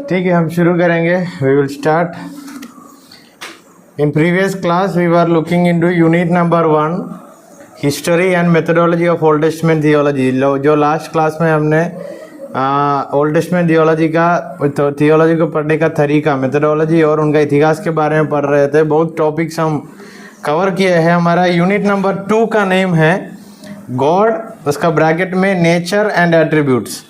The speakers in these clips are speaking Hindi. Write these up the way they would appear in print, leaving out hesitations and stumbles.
ठीक है, हम शुरू करेंगे. We will start. In previous class we were looking into unit number 1, history and methodology of Old Testament theology. जो लास्ट क्लास में हमने ओल्ड टेस्टामेंट थियोलॉजी का थियोलॉजी को पढ़ने का तरीका, मेथोडोलॉजी और उनका इतिहास के बारे में पढ़ रहे थे. बहुत टॉपिक्स हम कवर किए हैं. हमारा यूनिट नंबर 2 का नेम है गॉड, उसका ब्रैकेट में नेचर एंड एट्रीब्यूट्स.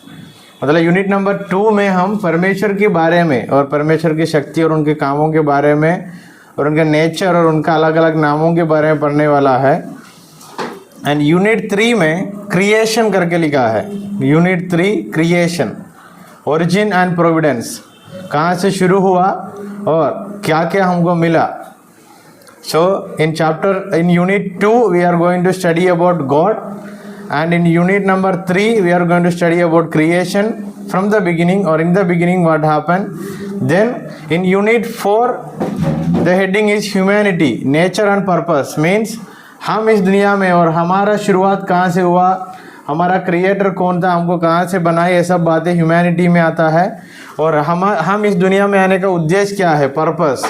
मतलब यूनिट नंबर 2 में हम परमेश्वर के बारे में और परमेश्वर की शक्ति और उनके कामों के बारे में और उनका नेचर और उनका अलग अलग नामों के बारे में पढ़ने वाला है. एंड यूनिट 3 में क्रिएशन करके लिखा है. Unit 3 creation, origin and providence, कहाँ से शुरू हुआ और क्या क्या हमको मिला. So in unit 2 we are going to study about God, and in unit number 3 we are going to study about creation from the beginning, or in the beginning what happened. Then in unit 4 the heading is humanity, nature and purpose, means हम इस दुनिया में और हमारा शुरुआत कहाँ से हुआ, हमारा क्रिएटर कौन था, हमको कहाँ से बनाए, ये सब बातें ह्यूमैनिटी में आता है. और हम इस दुनिया में आने का उद्देश्य क्या है, पर्पस.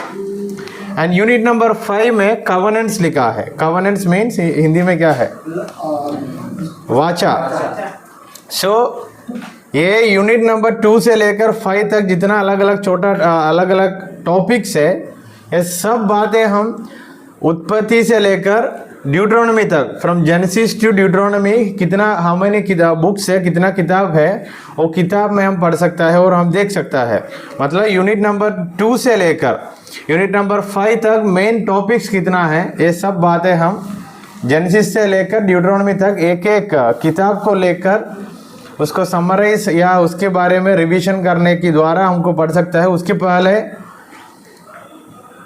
एंड यूनिट नंबर 5 में कवनेंट्स लिखा है. कवनेंट्स मीन्स हिंदी में क्या है, वाचा. सो ये यूनिट नंबर 2 से लेकर 5 तक जितना अलग अलग टॉपिक्स है, ये सब बातें हम उत्पत्ति से लेकर ड्यूट्रोनॉमी तक, फ्रॉम जेनेसिस टू ड्यूट्रोनॉमी, कितना हमारे किताब बुक्स है, कितना किताब है, वो किताब में हम पढ़ सकता है और हम देख सकता है. मतलब यूनिट नंबर 2 से लेकर यूनिट नंबर 5 तक मेन टॉपिक्स कितना है, ये सब बातें हम जेनेसिस से लेकर ड्यूट्रोनॉमी तक एक एक किताब को लेकर उसको समराइज या उसके बारे में रिवीजन करने के द्वारा हमको पढ़ सकता है. उसके पहले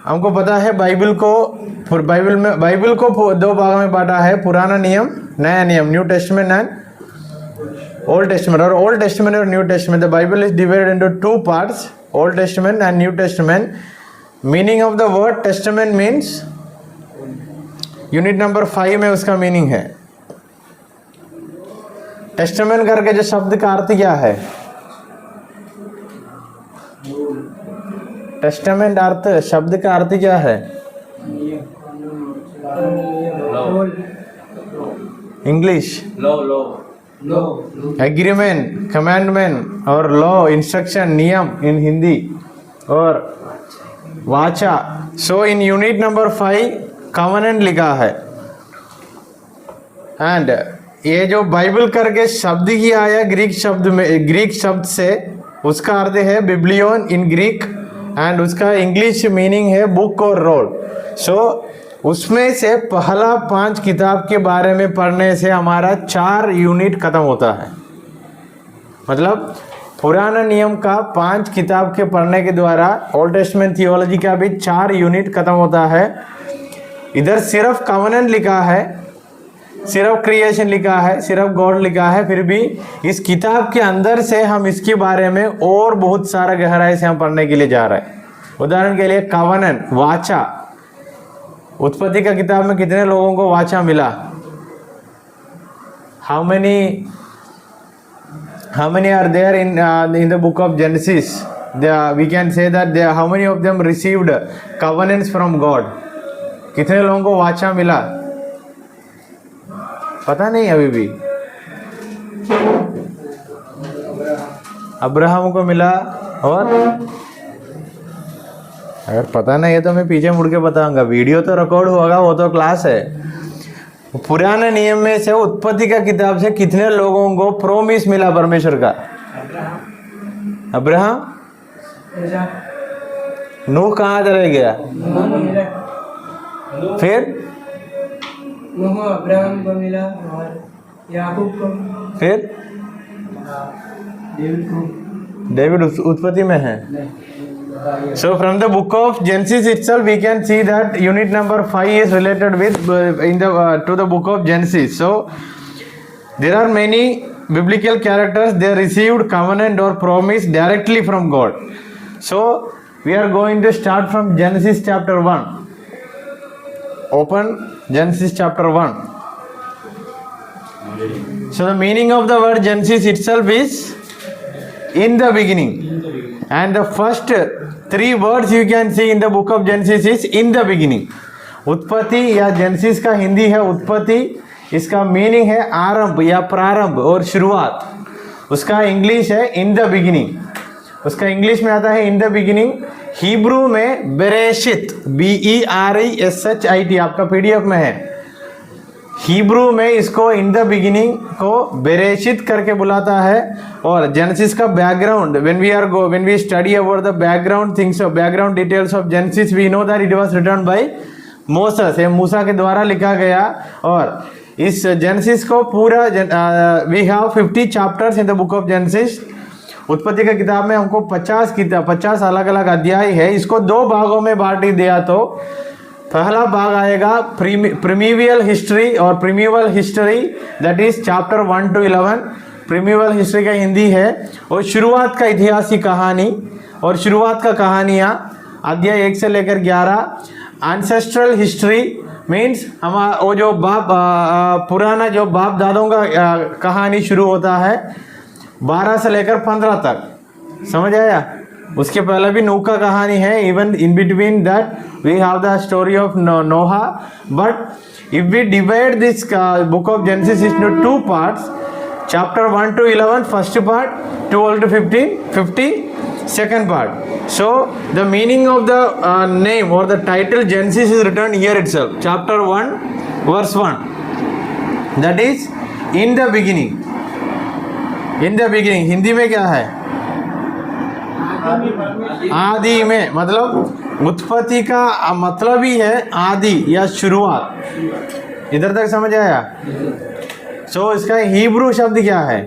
हमको पता है बाइबल को 2 भागों में बांटा है, पुराना नियम, नया नियम, new testament and old testament. और ओल्ड टेस्टामेंट और new testament, the Bible is divided into 2 parts, old testament and new testament. Meaning of the word testament means, unit number 5 में उसका मीनिंग है. टेस्टामेंट करके जो शब्द का अर्थ क्या है, टेस्टामेंट अर्थ, शब्द का अर्थ क्या है, इंग्लिश एग्रीमेंट, कमांडमेंट, और लॉ, इंस्ट्रक्शन, नियम इन हिंदी, और वाचा. सो इन यूनिट नंबर 5 कवनेंट लिखा है. एंड ये जो बाइबल करके शब्द ही आया ग्रीक शब्द से, उसका अर्थ है बिब्लियोन इन ग्रीक, एंड उसका इंग्लिश मीनिंग है बुक और रोल. सो उसमें से पहला 5 किताब के बारे में पढ़ने से हमारा 4 यूनिट खत्म होता है. मतलब पुराना नियम का 5 किताब के पढ़ने के द्वारा ओल्ड टेस्टामेंट थियोलॉजी का भी 4 यूनिट खत्म होता है. इधर सिर्फ कवनेंट लिखा है, सिर्फ क्रिएशन लिखा है, सिर्फ गॉड लिखा है, फिर भी इस किताब के अंदर से हम इसके बारे में और बहुत सारा गहराई से हम पढ़ने के लिए जा रहे हैं. उदाहरण के लिए कवनेंट, वाचा. उत्पत्ति का किताब में कितने लोगों को वाचा मिला, how many are there in the book of Genesis? We can say that how many of them received covenants from God? कितने लोगों को वाचा मिला, पता नहीं अभी भी. अब्राहम को मिला, और अगर पता नहीं है तो मैं पीछे मुड़ के बताऊंगा, वीडियो तो रिकॉर्ड होगा, वो तो क्लास है. पुराने नियम में से उत्पत्ति का किताब से कितने लोगों को प्रोमिस मिला परमेश्वर का, अब्राहम. नूह कहाँ चले गया, फिर अब्राहम को मिला, और याकूब को, फिर डेविड उत्पत्ति में है. So from the book of Genesis itself we can see that unit number 5 is related with to the book of Genesis. So there are many biblical characters, they received covenant or promise directly from God. So we are going to start from Genesis chapter 1. Open Genesis chapter 1. So the meaning of the word Genesis itself is in the beginning. and the first three words you can see in the book of Genesis is in the beginning. उत्पत्ति या जेनेसिस का हिंदी है उत्पत्ति, इसका मीनिंग है आरंभ या प्रारंभ और शुरुआत। उसका इंग्लिश है इन द बिगिनिंग, उसका इंग्लिश में आता है इन द बिगिनिंग। हिब्रू में बेरेशित, BERESHIT, आपका PDF में है। हिब्रू में इसको इन द बिगिनिंग को बेरेशित करके बुलाता है। और जेनेसिस का background, when we study about the background things of background details of Genesis, we know that it was written by Moses, ये मूसा के द्वारा लिखा गया। और इस जेनेसिस को पूरा we have 50 chapters in the book of Genesis। उत्पत्ति की किताब में हमको 50 अलग अलग अध्याय है। इसको दो भागों में बांट दिया। तो पहला भाग आएगा प्रीमिवियल हिस्ट्री और primeval history, that is chapter 1 to 11। Primeval history का हिंदी है और शुरुआत का इतिहास की कहानी और शुरुआत का कहानियाँ अध्याय 1 से लेकर 11। एंसेस्ट्रल हिस्ट्री मीन्स हमारा वो जो पुराना जो बाप दादों का कहानी शुरू होता है 12 से लेकर 15 तक, समझ आया। उसके पहले भी नूह का कहानी है। Even in between that we have the story of Noah. But if we divide this book of Genesis into 2 parts, chapter 1 to 11 first part, 12 to 50 second part. So the meaning of the name or the title Genesis is written here itself, chapter 1 verse 1, that is in the beginning। in the beginning Hindi में क्या है? आदि में, मतलब उत्पत्ति का मतलब ही है आदि या शुरुआत। इधर तक समझ आया? सो इसका हिब्रू शब्द क्या है?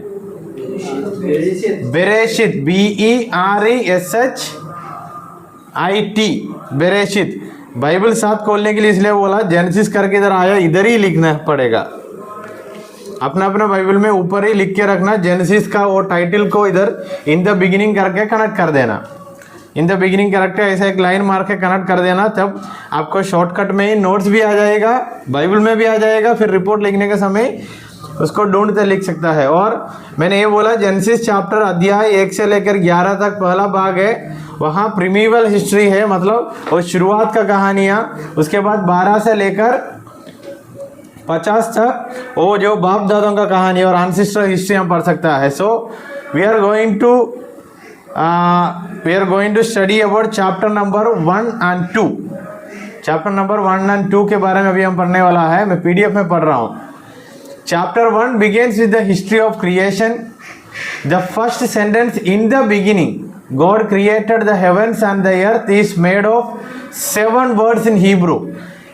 बेरेशित, BERESHIT, बेरेशित। बाइबल साथ खोलने के लिए इसलिए बोला, जेनेसिस करके इधर आया, इधर ही लिखना पड़ेगा। अपना अपना बाइबल में ऊपर ही लिख के रखना, जेनेसिस का वो टाइटल को इधर इन द बिगिनिंग करके कनेक्ट कर देना। इन द बिगिनिंग करके ऐसा एक लाइन मार के कनेक्ट कर देना, तब आपको शॉर्टकट में ही नोट्स भी आ जाएगा, बाइबल में भी आ जाएगा। फिर रिपोर्ट लिखने के समय उसको ढूंढते लिख सकता है। और मैंने ये बोला जेनेसिस चैप्टर अध्याय 1 से लेकर 11 तक पहला भाग है, वहाँ प्रीमिवल हिस्ट्री है, मतलब वो शुरुआत का कहानियाँ। उसके बाद 12 से लेकर 50 तक वो जो बाप दादों का कहानी और एंसेस्ट्रल हिस्ट्री हम पढ़ सकता है। So we are going to study about chapter number 1 and 2। Chapter number 1 and 2 के बारे में अभी हम पढ़ने वाला है। मैं PDF में पढ़ रहा हूँ। Chapter 1 begins with the history of creation. The first sentence, in the beginning God created the heavens and the earth, is made of 7 words in Hebrew.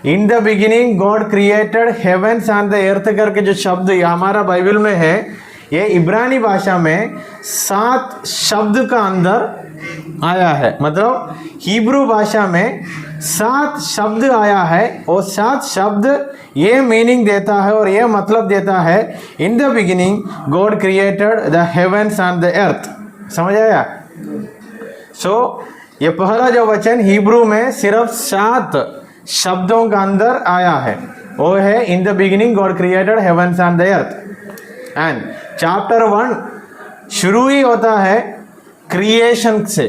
In the beginning God created heavens and the earth करके जो शब्द हमारा बाइबल में है, ये इब्रानी भाषा में 7 शब्द का अंदर आया है। मतलब हिब्रू भाषा में 7 शब्द आया है और 7 शब्द ये मीनिंग देता है और ये मतलब देता है, in the beginning God created the heavens and the earth. समझ आया? सो ये पहला जो वचन हिब्रू में सिर्फ 7 शब्दों का अंदर आया है, वो है in the beginning God created heaven's and the earth. And chapter 1 शुरू ही होता है क्रिएशन से,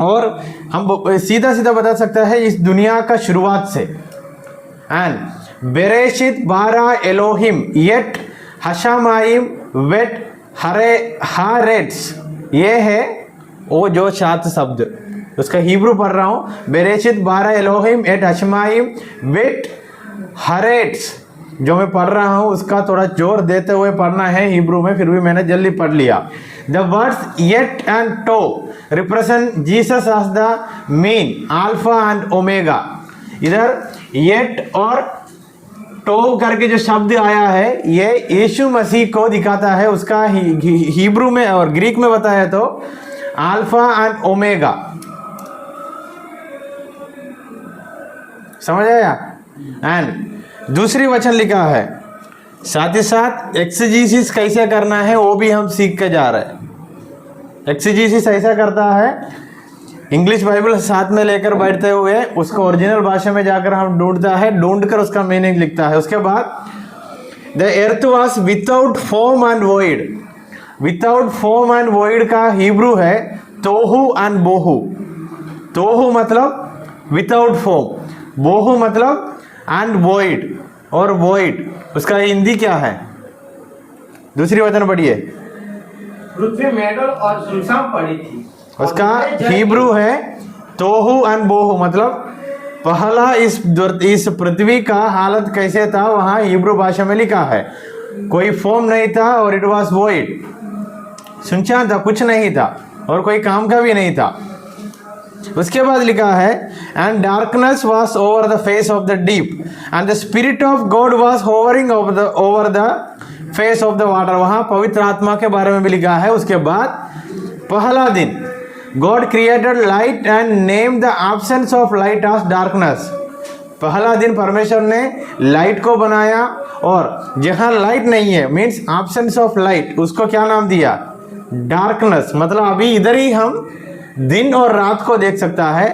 और हम सीधा सीधा बता सकता है इस दुनिया का शुरुआत से। एंड बेरेशित बारा एलोहिम येट हशामाइम वेट हारेट्स, ये है वो जो 7 शब्द, उसका हिब्रू पढ़ रहा हूँ। बेरेशित बारा एलोहिम एट हशमाइम वेट हारेट्स, जो मैं पढ़ रहा हूँ उसका थोड़ा जोर देते हुए पढ़ना है हिब्रू में, फिर भी मैंने जल्दी पढ़ लिया। The words yet and to represent Jesus as the mean, alpha and omega। इधर yet और to करके जो शब्द आया है, ये यीशु मसीह को दिखाता है। उसका हिब्रू में और ग्रीक में बताया तो अल्फा एंड ओमेगा। समझ आया? एंड दूसरी वचन लिखा है, साथ ही साथ एक्सेजीसिस कैसे करना है वो भी हम सीख के जा रहे हैं। एक्सेजीसिस ऐसा करता है, इंग्लिश बाइबल साथ में लेकर बैठते हुए उसको ओरिजिनल भाषा में जाकर हम ढूंढकर उसका मीनिंग लिखता है। उसके बाद the earth was without form and void. Without form and void का हिब्रू है तोहू एंड बोहू। तोहू मतलब विदाउट फॉर्म, बोहू मतलब एंड वॉइड और वॉइड, उसका हिंदी क्या है? दूसरी वचन पढ़िए। पृथ्वी मेडल और सुनसान पड़ी थी। उसका हिब्रू है तोहू एंड बोहू, मतलब पहला इस पृथ्वी का हालत कैसे था वहां हिब्रू भाषा में लिखा है। कोई फॉर्म नहीं था और इट वाज वॉइड, सुनसान था, कुछ नहीं था और कोई काम का भी नहीं था। उसके बाद लिखा है and darkness was over the face of the deep and the spirit of God was hovering over the face of the water. वहां पवित्र आत्मा के बारे में भी लिखा है। उसके बाद पहला दिन God created light and name the absence of light as darkness. पहला दिन परमेश्वर ने लाइट को बनाया और जहां लाइट नहीं है मीन्स एब्सेंस ऑफ लाइट, उसको क्या नाम दिया? डार्कनेस। मतलब अभी इधर ही हम दिन और रात को देख सकता है।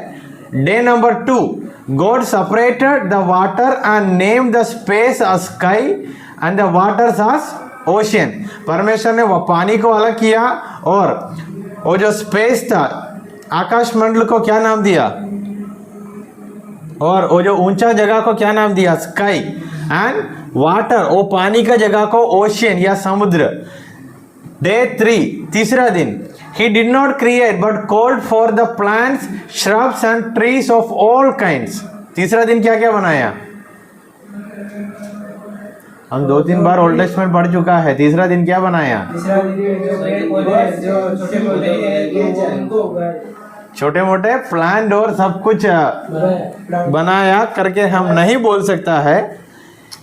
Day number 2 God separated the water and name the space a sky and the waters as ocean. परमेश्वर ने वो पानी को अलग किया और वो जो स्पेस था आकाश मंडल को क्या नाम दिया? और वो जो ऊंचा जगह को क्या नाम दिया? स्काई। एंड वाटर, वो पानी का जगह को ओशियन या समुद्र। डे 3 तीसरा दिन he did not create but called for the plants, shrubs and trees of all kinds। तीसरा दिन क्या क्या बनाया? हम 2-3 बार ओल्ड टेस्टमेंट पढ़ चुका है। तीसरा दिन क्या बनाया? तीसरा दिन जो पेड़ पौधे जो छोटे पौधे हैं वो उनको उगाए, छोटे मोटे प्लांट और सब कुछ बनाया करके हम नहीं बोल सकता है।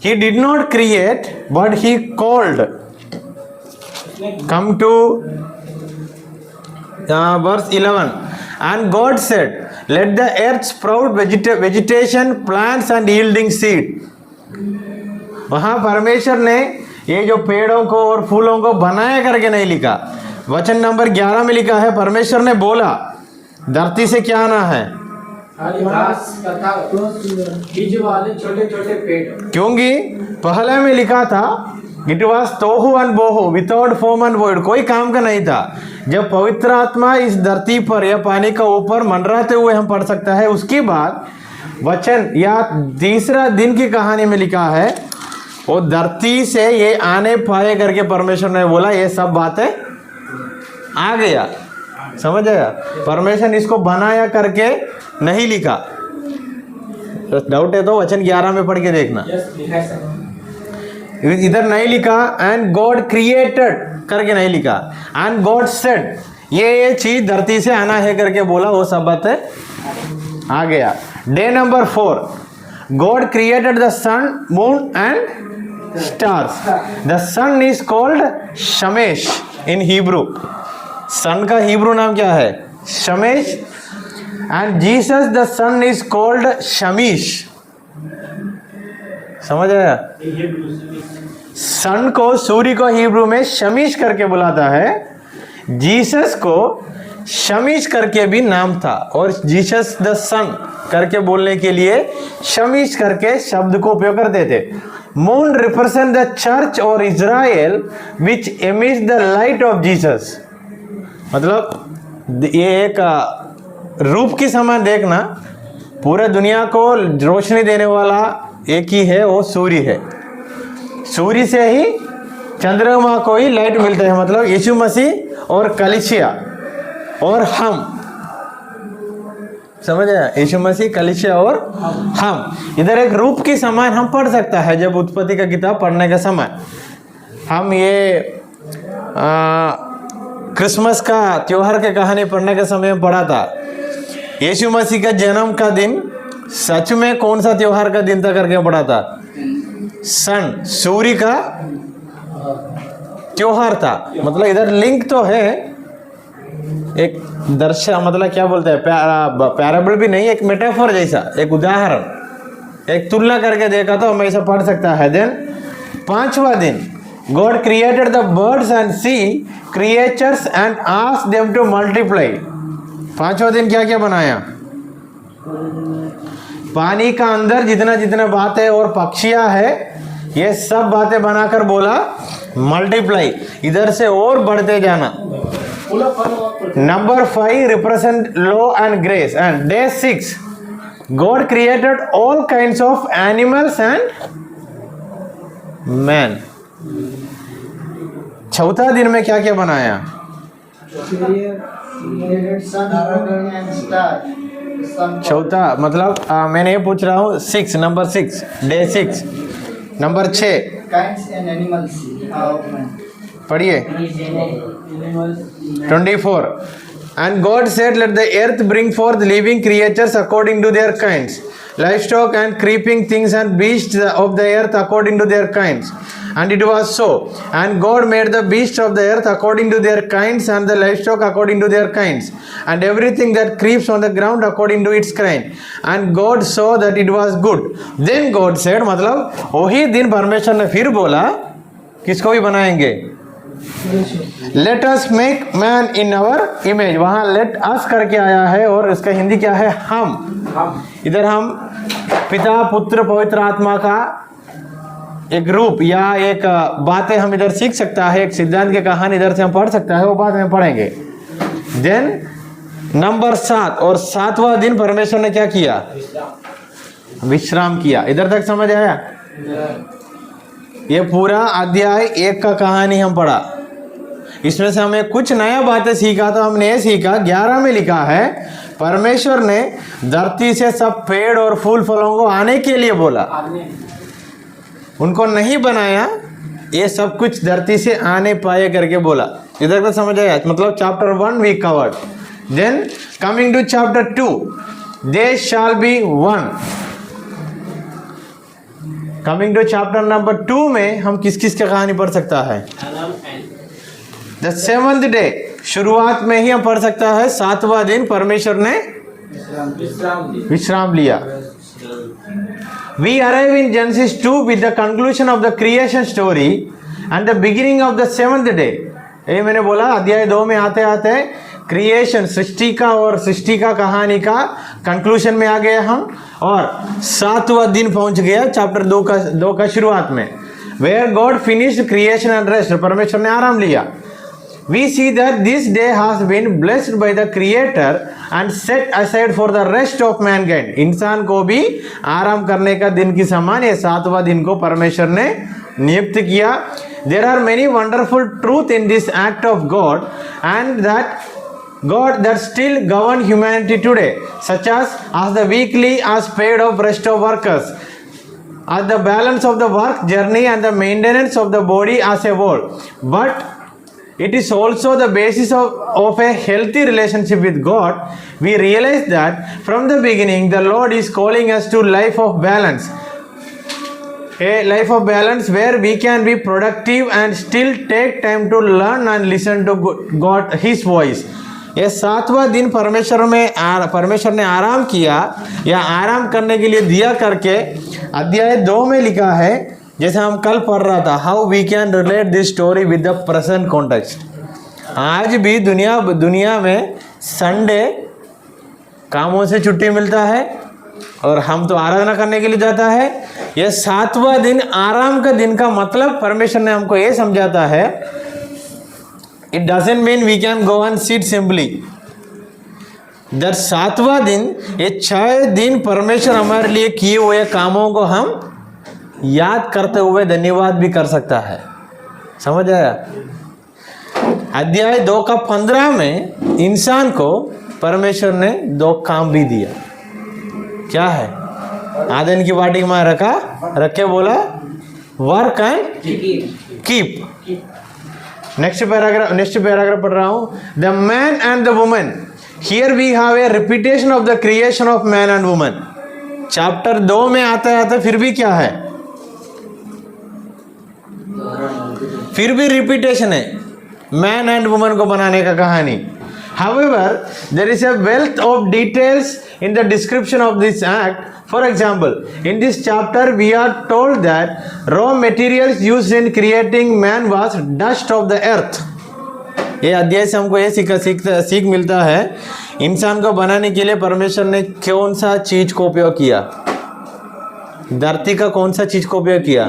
he did not create but he called। come to verse 11 and God said let the earth sprout vegetation, plants and yielding seed। वहां परमेश्वर ने ये जो पेड़ों को और फूलों को बनाया करके नहीं लिखा। वचन नंबर 11 में लिखा है परमेश्वर ने बोला धरती से क्या आना है? घास तथा बीज वाले छोटे छोटे पेड़। क्योंकि पहले में लिखा था इट वॉज तोहू एंड बोहू विदाउट फॉर्म एंड वॉइड, कोई काम का नहीं था। जब पवित्र आत्मा इस धरती पर या पानी का ऊपर मंडराते हुए हम पढ़ सकता है। उसके बाद वचन या तीसरा दिन की कहानी में लिखा है वो धरती से ये आने पाए करके परमेश्वर ने बोला ये सब बातें आ गया। समझ आया? परमेश्वर इसको बनाया करके नहीं लिखा। डाउट है तो वचन 11 में पढ़ के देखना। इधर नहीं लिखा एंड गॉड क्रिएटेड करके नहीं लिखा। एंड गॉड सेड ये चीज धरती से आना है करके बोला, वो सब बातें आ गया। Day number 4 God created the sun, moon and stars. The sun is called Shemesh in Hebrew. Sun का हिब्रू नाम क्या है? Shemesh. And Jesus the sun is called Shemesh. समझ आया? सन को, सूर्य को हिब्रू में शमीश करके बुलाता है। जीसस को शमीश करके भी नाम था और जीसस द सन करके बोलने के लिए शमीश करके शब्द को उपयोग करते थे। मून रिप्रेजेंट द चर्च और Israel which emits the light of Jesus. मतलब ये एक रूप के समान देखना, पूरे दुनिया को रोशनी देने वाला एक ही है, वो सूर्य है। सूर्य से ही चंद्रमा को ही लाइट मिलता है। मतलब यीशु मसीह और कलीसिया और हम, समझ आया? यीशु मसीह, कलीसिया और हम। इधर एक रूप के समान हम पढ़ सकता है। जब उत्पत्ति का किताब पढ़ने का समय हम ये क्रिसमस का त्योहार के कहानी पढ़ने के समय पढ़ा था। यीशु मसीह का जन्म का दिन सच में कौन सा त्योहार का दिन था करके पढ़ा था? सन, सूर्य का त्योहार था। मतलब इधर लिंक तो है, एक दर्शन, मतलब क्या बोलते हैं, पैराबल भी नहीं, एक मेटाफोर जैसा, एक उदाहरण, एक तुलना करके देखा तो हम ऐसा पढ़ सकता है। देन 5वां दिन God created the birds and sea creatures and asked them to multiply. 5वां दिन क्या क्या बनाया? पानी का अंदर जितना जितना बातें और पक्षियां है ये सब बातें बनाकर बोला मल्टीप्लाई, इधर से और बढ़ते जाना। Full of fun work Number 5 represent law and grace. And day 6, God created all kinds of animals and man. चौथा दिन में क्या क्या बनाया? चौथा मतलब मैंने ये पूछ रहा हूँ 6, number 6, day 6, number 6 kinds and animals of man. पढ़िए 24. And God said, let the earth bring forth living creatures according to their kinds, livestock and creeping things and beasts of the earth according to their kinds. And it was so. And God made the beasts of the earth according to their kinds, and the livestock according to their kinds, and everything that creeps on the ground according to its kind. And God saw that it was good. Then God said, मतलब वही दिन परमेश्वर ने फिर बोला, किसको भी बनाएंगे? Let us make man in our image. वहाँ लेट अस करके आया है और इसका हिंदी क्या है? हम. इधर हम पिता पुत्र पवित्र आत्मा का एक रूप या एक बातें हम इधर सीख सकता है, एक सिद्धांत की कहानी इधर से हम पढ़ सकता है, वो बात हम पढ़ेंगे. देन नंबर 7, और 7वां दिन परमेश्वर ने क्या किया? विश्राम किया. इधर तक समझ आया? ये पूरा अध्याय 1 का कहानी हम पढ़ा. इसमें से हमें कुछ नया बातें सीखा. तो हमने ये सीखा, 11 में लिखा है परमेश्वर ने धरती से सब पेड़ और फूल फलों को आने के लिए बोला, उनको नहीं बनाया. ये सब कुछ धरती से आने पाए करके बोला. इधर तक समझ आया? मतलब chapter 1 we covered. Then coming to chapter 2, they shall be one. Coming to chapter number 2 में हम किस किस की कहानी पढ़ सकता है? The 7th day. शुरुआत में ही हम पढ़ सकता है 7वां दिन परमेश्वर ने विश्राम लिया. We arrive in Genesis 2 with the conclusion of the creation story and the beginning of the 7th day. ये मैंने बोला अध्याय 2 में आते आते क्रिएशन, सृष्टि का और सृष्टि का कहानी का कंक्लूजन में आ गए हम, और 7वां दिन पहुंच गया चैप्टर 2 का शुरुआत में, where God finished creation and rest. परमेश्वर ने आराम लिया. We see that this day has been blessed by the Creator and set aside for the rest of mankind. इंसान को भी आराम करने का दिन की समान ये 7वां दिन को परमेश्वर ने नियुक्त किया. There are many wonderful truth in this act of God and that God that still govern humanity today, such as the weekly as paid of rest of workers, as the balance of the work journey and the maintenance of the body as a whole. But it is also the basis of a healthy relationship with God. We realize that from the beginning the Lord is calling us to life of balance. A life of balance where we can be productive and still take time to learn and listen to God, His voice. ये 7वां दिन परमेश्वर ने आराम किया या आराम करने के लिए दिया करके अध्याय 2 में लिखा है. जैसे हम कल पढ़ रहा था, how we can relate this story with the present context. आज भी दुनिया में संडे कामों से छुट्टी मिलता है और हम तो आराधना करने के लिए जाता है. यह 7वां दिन आराम का दिन का मतलब परमेश्वर ने हमको ये समझाता है. It doesn't mean we can go and sit simply. That 7वां दिन, ये 6 दिन परमेश्वर हमारे लिए किए हुए कामों को हम याद करते हुए धन्यवाद भी कर सकता है. समझ आया? अध्याय 2 का 15 में इंसान को परमेश्वर ने 2 काम भी दिया. क्या है? आदन की वाटिका में रख के बोला work and keep. Next paragraph पढ़ रहा हूं. The man and the woman. Here we have a repetition of the creation of man and woman. Chapter 2 में आता फिर भी क्या है? फिर भी रिपीटेशन है मैन एंड वुमन को बनाने का कहानी. However, there is a wealth of details in the description of this act. For example, in this chapter we are told that raw materials used in creating man was dust of the earth. ये अध्याय से हमको ये सीख मिलता है, इंसान को बनाने के लिए परमेश्वर ने कौन सा चीज को उपयोग किया? धरती का कौन सा चीज को उपयोग किया?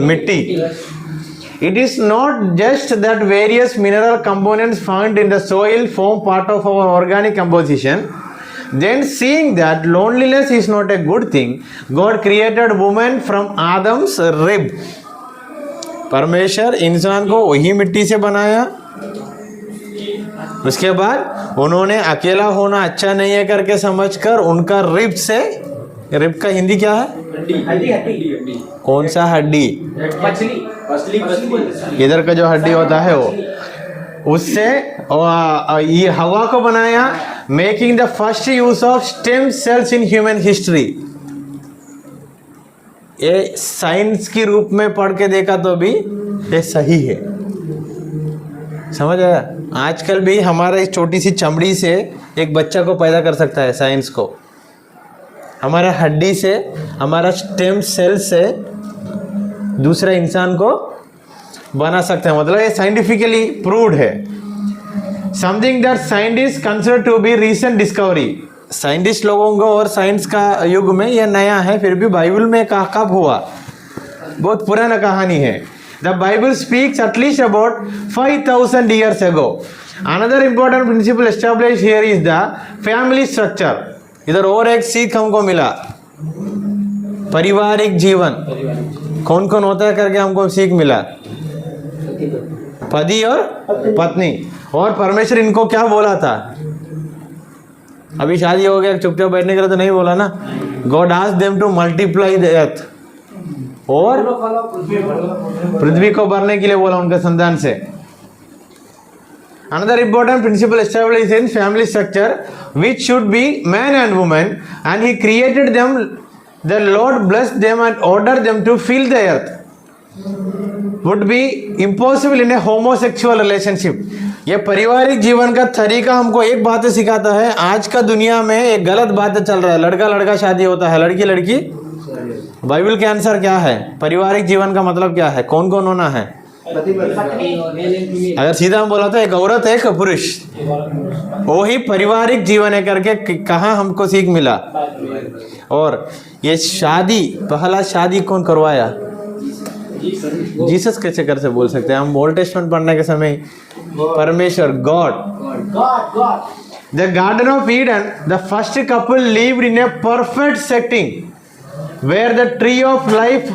मिट्टी. It is not just that various mineral components found in the soil form part of our organic composition. Then, seeing that loneliness is not a good thing, God created woman from Adam's rib. परमेश्वर इंसान को वही मिट्टी से बनाया, उसके बाद उन्होंने अकेला होना अच्छा नहीं है करके समझकर उनका रिब से, रिब का हिंदी क्या है? हड्डी। कौन सा हड्डी? मछली। इधर का जो हड्डी होता है वो, उससे ये हवा को बनाया, making the first use of stem cells in human history. ये साइंस की रूप में पढ़ के देखा तो भी ये सही है, समझ आया? आजकल भी हमारा इस छोटी सी चमड़ी से एक बच्चा को पैदा कर सकता है साइंस को, हमारा हड्डी से, हमारा स्टेम सेल से दूसरा इंसान को बना सकते हैं, मतलब ये साइंटिफिकली प्रूव्ड है। Something that scientist consider to be recent discovery. Scientist लोगों को और साइंस का युग में यह नया है, फिर भी बाइबल में कब हुआ? बहुत पुराना कहानी है। The Bible speaks at least about 5000 years ago. Another important principle established here is the family structure. इधर और एक सीख हमको मिला, पारिवारिक जीवन कौन कौन होता है करके हमको सीख मिला, पति और पत्नी। और परमेश्वर इनको क्या बोला था? अभी शादी हो गया चुपचाप बैठने के लिए तो नहीं बोला ना, God asked them to multiply the earth, और पृथ्वी को भरने के लिए बोला उनके संतान से। Another important principle established in family structure, which should be man and woman, and he created them. The Lord blessed them and ordered them to fill the earth. Would be impossible in a homosexual relationship. ये पारिवारिक जीवन का तरीका हमको एक बात सिखाता है। आज का दुनिया में एक गलत बात चल रहा है, लड़का लड़का शादी होता है, लड़की लड़की। बाइबल के आंसर क्या है? पारिवारिक जीवन का मतलब क्या है? कौन कौन होना है? अगर सीधा हम बोला तो एक औरत एक पुरुष, वो ही पारिवारिक जीवन है करके कहाँ हमको सीख मिला। और ये शादी, पहला शादी कौन करवाया? जीसस कैसे कर से बोल सकते हैं हम? ओल्ड टेस्टमेंट पढ़ने के समय परमेश्वर, God. The garden of Eden, the first couple lived in a perfect setting where the tree of life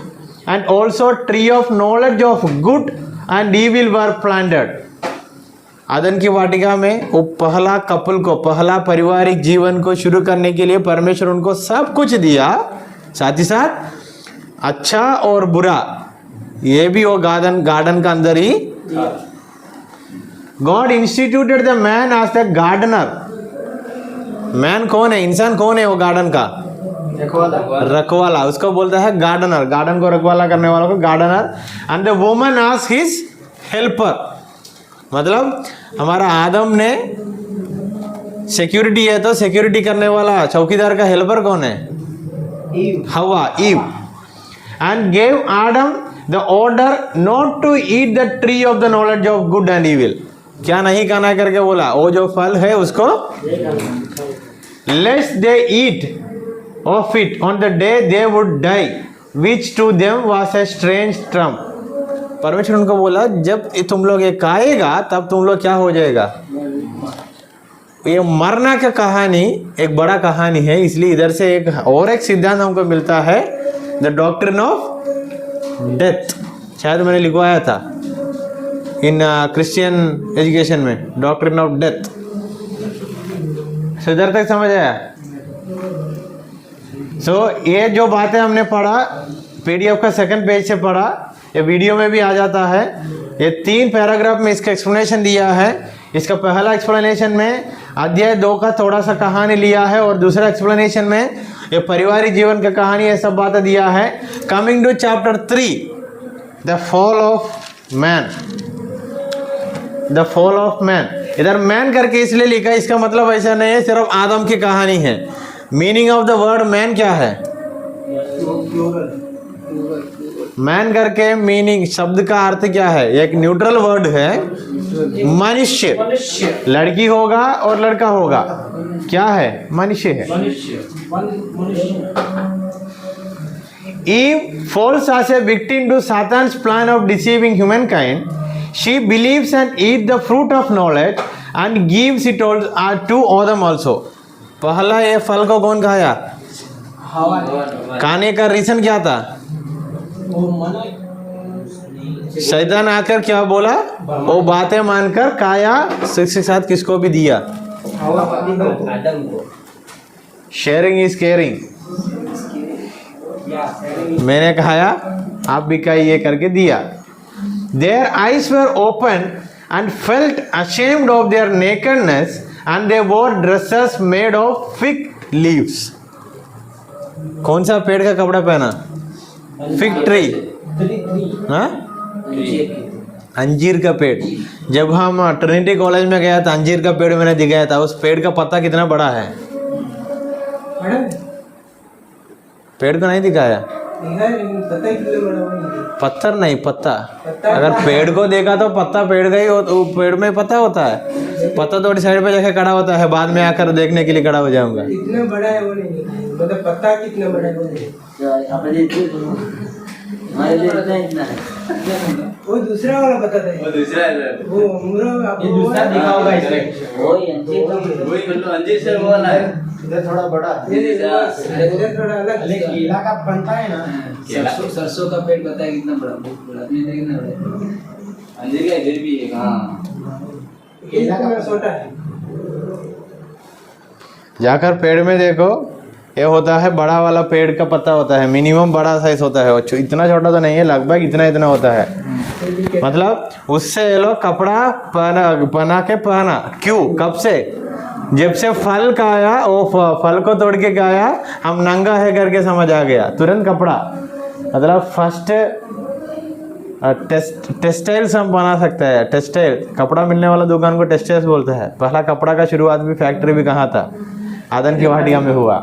and also tree of knowledge of good and evil were planted. आदन की वाटिका में वो पहला कपल को, पहला पारिवारिक जीवन को शुरू करने के लिए परमेश्वर उनको सब कुछ दिया, साथ ही साथ अच्छा और बुरा ये भी वो गार्डन का अंदर ही। God instituted the man as the gardener. Man कौन है? इंसान कौन है? वो गार्डन का रखवाला, उसको बोलता है गार्डनर। गार्डन को रखवाला करने वालों को gardener. And the woman as his helper, मतलब हमारा आदम ने सिक्योरिटी है तो सिक्योरिटी करने वाला चौकीदार का हेल्पर कौन है? हवा, Eve. And gave Adam the order not to eat the tree of the knowledge of good and evil. क्या नहीं खाना करके बोला? वो जो फल है उसको, let's they eat of it on the day they would die, which to them was a strange term. परमेश्वर उनको बोला जब तुम लोग ये खाएगा तब तुम लोग क्या हो जाएगा? ये मरना का कहानी एक बड़ा कहानी है, इसलिए इधर से एक और एक सिद्धांत हमको मिलता है, द डॉक्ट्रिन ऑफ डेथ। शायद मैंने लिखवाया था इन क्रिश्चियन एजुकेशन में, डॉक्ट्रिन ऑफ डेथ। इधर तक समझ आया? ये जो बातें हमने पढ़ा पीडीएफ का सेकंड पेज से पढ़ा, ये वीडियो में भी आ जाता है। ये 3 पैराग्राफ में इसका एक्सप्लेनेशन दिया है। इसका पहला एक्सप्लेनेशन में अध्याय 2 का थोड़ा सा कहानी लिया है, और दूसरा एक्सप्लेनेशन में ये पारिवारिक जीवन का कहानी ये सब बातें दिया है। Coming to chapter 3, the fall of man. The fall of man, इधर मैन करके इसलिए लिखा, इसका मतलब ऐसा नहीं है सिर्फ आदम की कहानी है। Meaning of the word man क्या है? मैन करके मीनिंग, शब्द का अर्थ क्या है? एक न्यूट्रल वर्ड है, मनुष्य। लड़की होगा और लड़का होगा, क्या है? मनुष्य है। Eve falls as a victim to Satan's plan of deceiving humankind. She believes and eats the fruit of knowledge and gives it all to Adam also. पहला ये फल को कौन खाया? हवा ने खाने का रीजन क्या था? वो मना शैतान आकर क्या बोला? वो बातें मानकर खाया, उसके साथ किसको भी दिया? हवा आदम को शेयरिंग इज केयरिंग. या मैंने खाया, आप भी खाइए करके दिया. Their eyes were open and felt ashamed of their nakedness, and they wore dresses made of fig leaves. कौन सा पेड़ का कपड़ा पहना? Fig tree. हाँ, अंजीर का पेड़. जब हम ट्रिनिटी कॉलेज में गया था, अंजीर का पेड़ मैंने दिखाया था. उस पेड़ का पत्ता कितना बड़ा है? पेड़ को नहीं दिखाया, पत्थर नहीं, पत्ता. अगर पेड़ को देखा तो पत्ता पेड़ का ही पेड़ में पत्ता होता है. पत्ता थोड़ी साइड पे जाके खड़ा होता है, बाद में आकर देखने के लिए खड़ा हो जाऊंगा. इतना बड़ा है वो नहीं, मतलब पत्ता कितना बड़ा है वो नहीं. वो दूसरा वाला पता था. वो दूसरा है. वो ये दूसरा दिखा होगा इसमें. वही मतलब अंजीर से वो वाला है. इधर थोड़ा बड़ा है, इधर थोड़ा अलग. केला का पत्ता है ना, सरसों का पेड़ पता है कितना बड़ा, बहुत बड़ा. आपने देखा कितना बड़ा? अंजीर का इधर भी है. हाँ, केला का छोटा है. जाकर पेड़ में देखो, ये होता है बड़ा वाला पेड़ का पत्ता होता है. मिनिमम बड़ा साइज होता है, इतना छोटा तो नहीं है, लगभग इतना इतना होता है. मतलब उससे ये लोग कपड़ा पहना के पहना. क्यों? कब से? जब से फल खाया, वो फल को तोड़ के खाया, हम नंगा है करके समझ आ गया, तुरंत कपड़ा. मतलब फर्स्ट टेक्सटाइल्स हम बना सकते हैं. टेक्सटाइल, कपड़ा मिलने वाला दुकान को टेक्सटाइल्स बोलते हैं. पहला कपड़ा का शुरुआत भी फैक्ट्री भी कहाँ था? आदन की वाटिका में हुआ.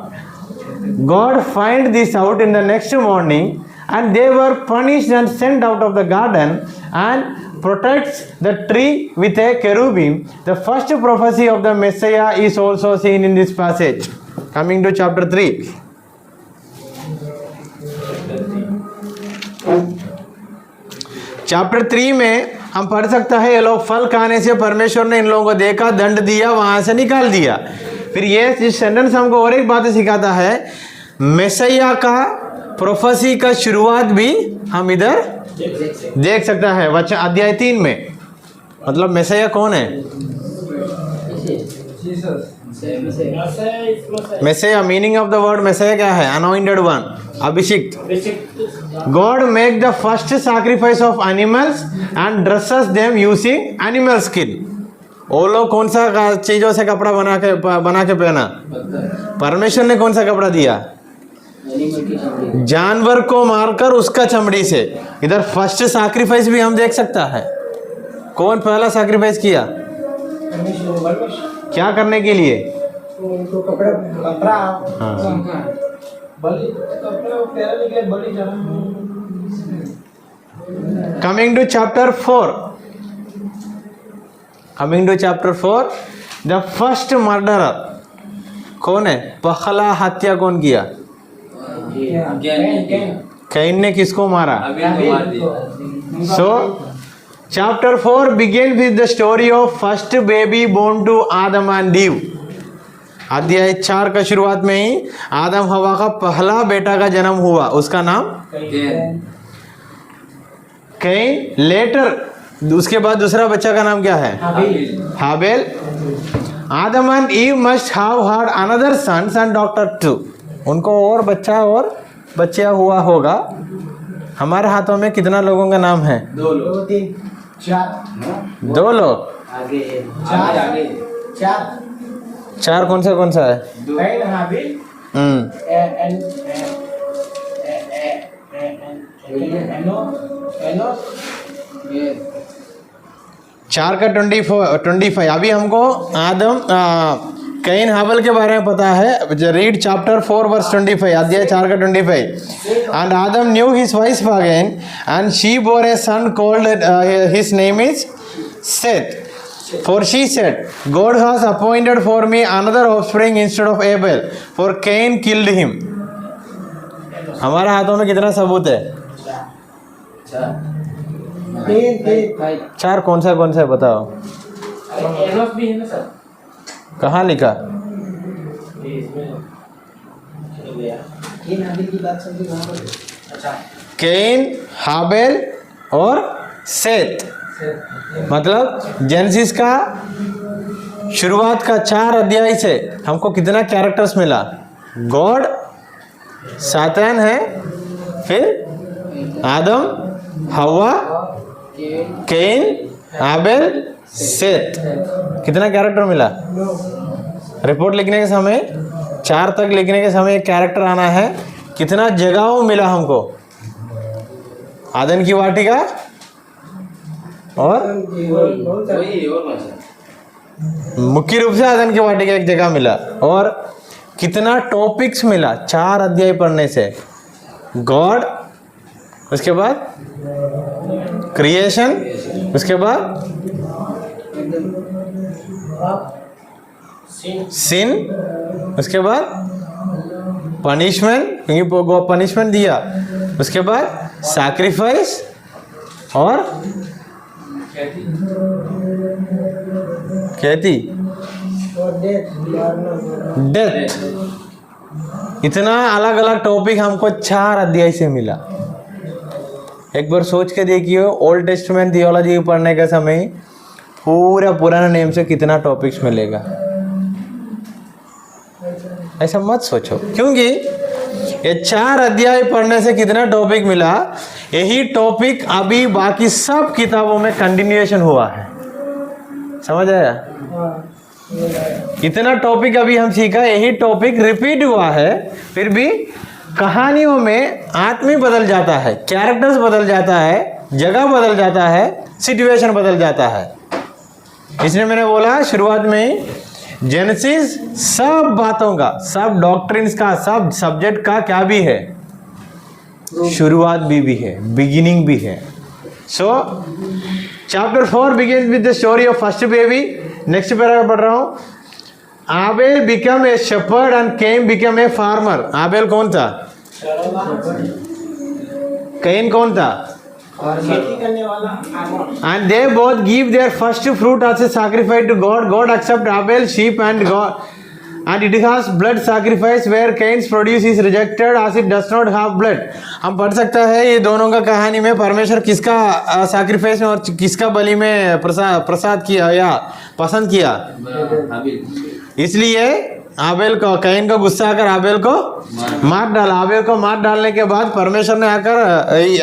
God find this out in the next morning, and they were punished and sent out of the garden, and protects the tree with a cherubim. The first prophecy of the Messiah is also seen in this passage. Coming to chapter 3. Chapter 3 में हम पढ़ सकता है, ये लोग फल खाने से परमेश्वर ने इन लोगों को देखा, दंड दिया, वहां से निकाल दिया. फिर ये इस सेंटेंस हमको और एक बात सिखाता है, मैसिया का प्रोफेसी का शुरुआत भी हम इधर देख सकता है वचन अध्याय 3 में. मतलब मैसिया कौन है? Mysia, meaning of the word Mysia क्या है? अनॉइंटेड वन, अभिषिक्त. God make the first sacrifice of animals and dresses them using animal skin. वो लोग कौन सा चीजों से कपड़ा बना के पहना? परमेश्वर ने कौन सा कपड़ा दिया? जानवर को मारकर उसका चमड़ी से. इधर फर्स्ट सैक्रिफाइस भी हम देख सकता है. कौन पहला सैक्रिफाइस किया? क्या करने के लिए? Coming to chapter 4. Coming to chapter 4, the first murderer कौन है? पहला हत्या कौन किया? कैन ने किसको मारा? So chapter 4 begins with the story of first baby born to Adam and Eve. अध्याय 4 का शुरुआत में ही आदम हवा का पहला बेटा का जन्म हुआ. उसका नाम कैन. लेटर उसके बाद दूसरा बच्चा का नाम क्या है? हाबेल. Adam and Eve must have had another sons and daughter too. उनको और बच्चा और बच्चा हुआ होगा. हमारे हाथों में कितना लोगों का नाम है? 2 लोग, 3, 4. 2 लोग. आगे 4 कौन सा है? कैन, हाबेल, एनोस. 4 का 25. अभी हमको आदम कैन हाबेल के बारे में पता है. Read chapter 4 verse 25. अध्याय 4 का 25. And Adam knew his wife again and she bore a son called his name is Seth. For she said, God has appointed for me another offspring instead of Abel, for Cain killed him. हमारे हाथों में कितना सबूत है? 3 चार। कौन सा है बताओ? एनोस भी है ना सर? कहाँ लिखा? ये नादी की बात समझी कहाँ पर? अच्छा, कैन, हाबेल और सेत। मतलब जेनेसिस का शुरुआत का 4 अध्याय से हमको कितना कैरेक्टर्स मिला? गॉड, सातान है, फिर आदम, हवा, कैन, हाबेल, सेत। कितना कैरेक्टर मिला? रिपोर्ट लिखने के समय 4 तक लिखने के समय एक कैरेक्टर आना है। कितना जगहों मिला हमको? आदन की वाटिका और वही और कौन सा? मुख्य रूप से आदन की वाटिका एक जगह मिला। और कितना टॉपिक्स मिला 4 अध्याय पढ़ने से? गॉड, उसके बाद क्रिएशन, उसके बाद सिन, उसके बाद पनिशमेंट, क्योंकि पनिशमेंट दिया, उसके बाद सैक्रिफाइस और कहती डेथ। इतना अलग अलग टॉपिक हमको 4 अध्याय से मिला। एक बार सोच के देखिए, ओल्ड टेस्टमेंट थियोलॉजी पढ़ने के समय पूरा पुराना नेम से कितना टॉपिक्स मिलेगा। ऐसा मत सोचो, क्योंकि ये 4 अध्याय पढ़ने से कितना टॉपिक मिला, यही टॉपिक अभी बाकी सब किताबों में कंटिन्यूएशन हुआ है। समझ आया? इतना टॉपिक अभी हम सीखा, यही टॉपिक रिपीट हुआ है। फिर भी कहानियों में आदमी बदल जाता है, कैरेक्टर्स बदल जाता है, जगह बदल जाता है, सिचुएशन बदल जाता है। इसलिए मैंने बोला शुरुआत में, जेनेसिस सब बातों का, सब डॉक्ट्रिन्स का, सब सब्जेक्ट का क्या भी है? शुरुआत भी है, बिगिनिंग भी है। So chapter 4 begins with the story of first baby. Next paragraph पढ़ रहा हूं। Abel became a shepherd and Cain became a farmer. Abel कौन था? कैन कौन था? खेती करने वाला। And they both give their first fruit as a sacrifice to God. God accept Abel's sheep and it has blood sacrifice where Cain's produce is rejected as it does not have blood. हम पढ़ सकता है ये दोनों का कहानी में परमेश्वर किसका सैक्रिफाइस में और किसका बलि में प्रसाद किया या पसंद किया? इसलिए आबेल को, कैन को गुस्सा आकर आबेल को मार डाला। आबेल को मार डालने के बाद परमेश्वर ने आकर,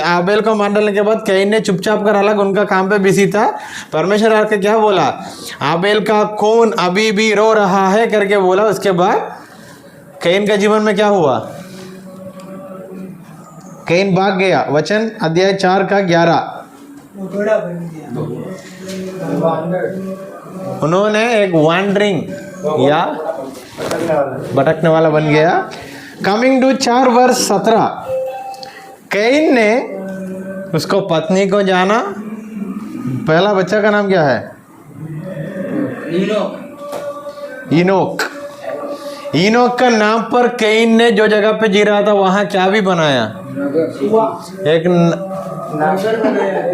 आबेल को मार डालने के बाद कैन ने चुपचाप कर अलग उनका काम पे बिजी था। परमेश्वर आकर क्या बोला? आबेल का खून अभी भी रो रहा है करके बोला। उसके बाद कैन का जीवन में क्या हुआ? कैन भाग गया। वचन अध्याय 4 का 11। घोड़ा बन गया। उन्होंने एक वॉन्डरिंग या भटकने वाला बन गया। कमिंग टू 4 वर्ष 17, कैन ने उसको पत्नी को जाना। पहला बच्चा का नाम क्या है? इनोक। इनोक का नाम पर कैन ने जो जगह पे जी रहा था वहां क्या भी बनाया? एक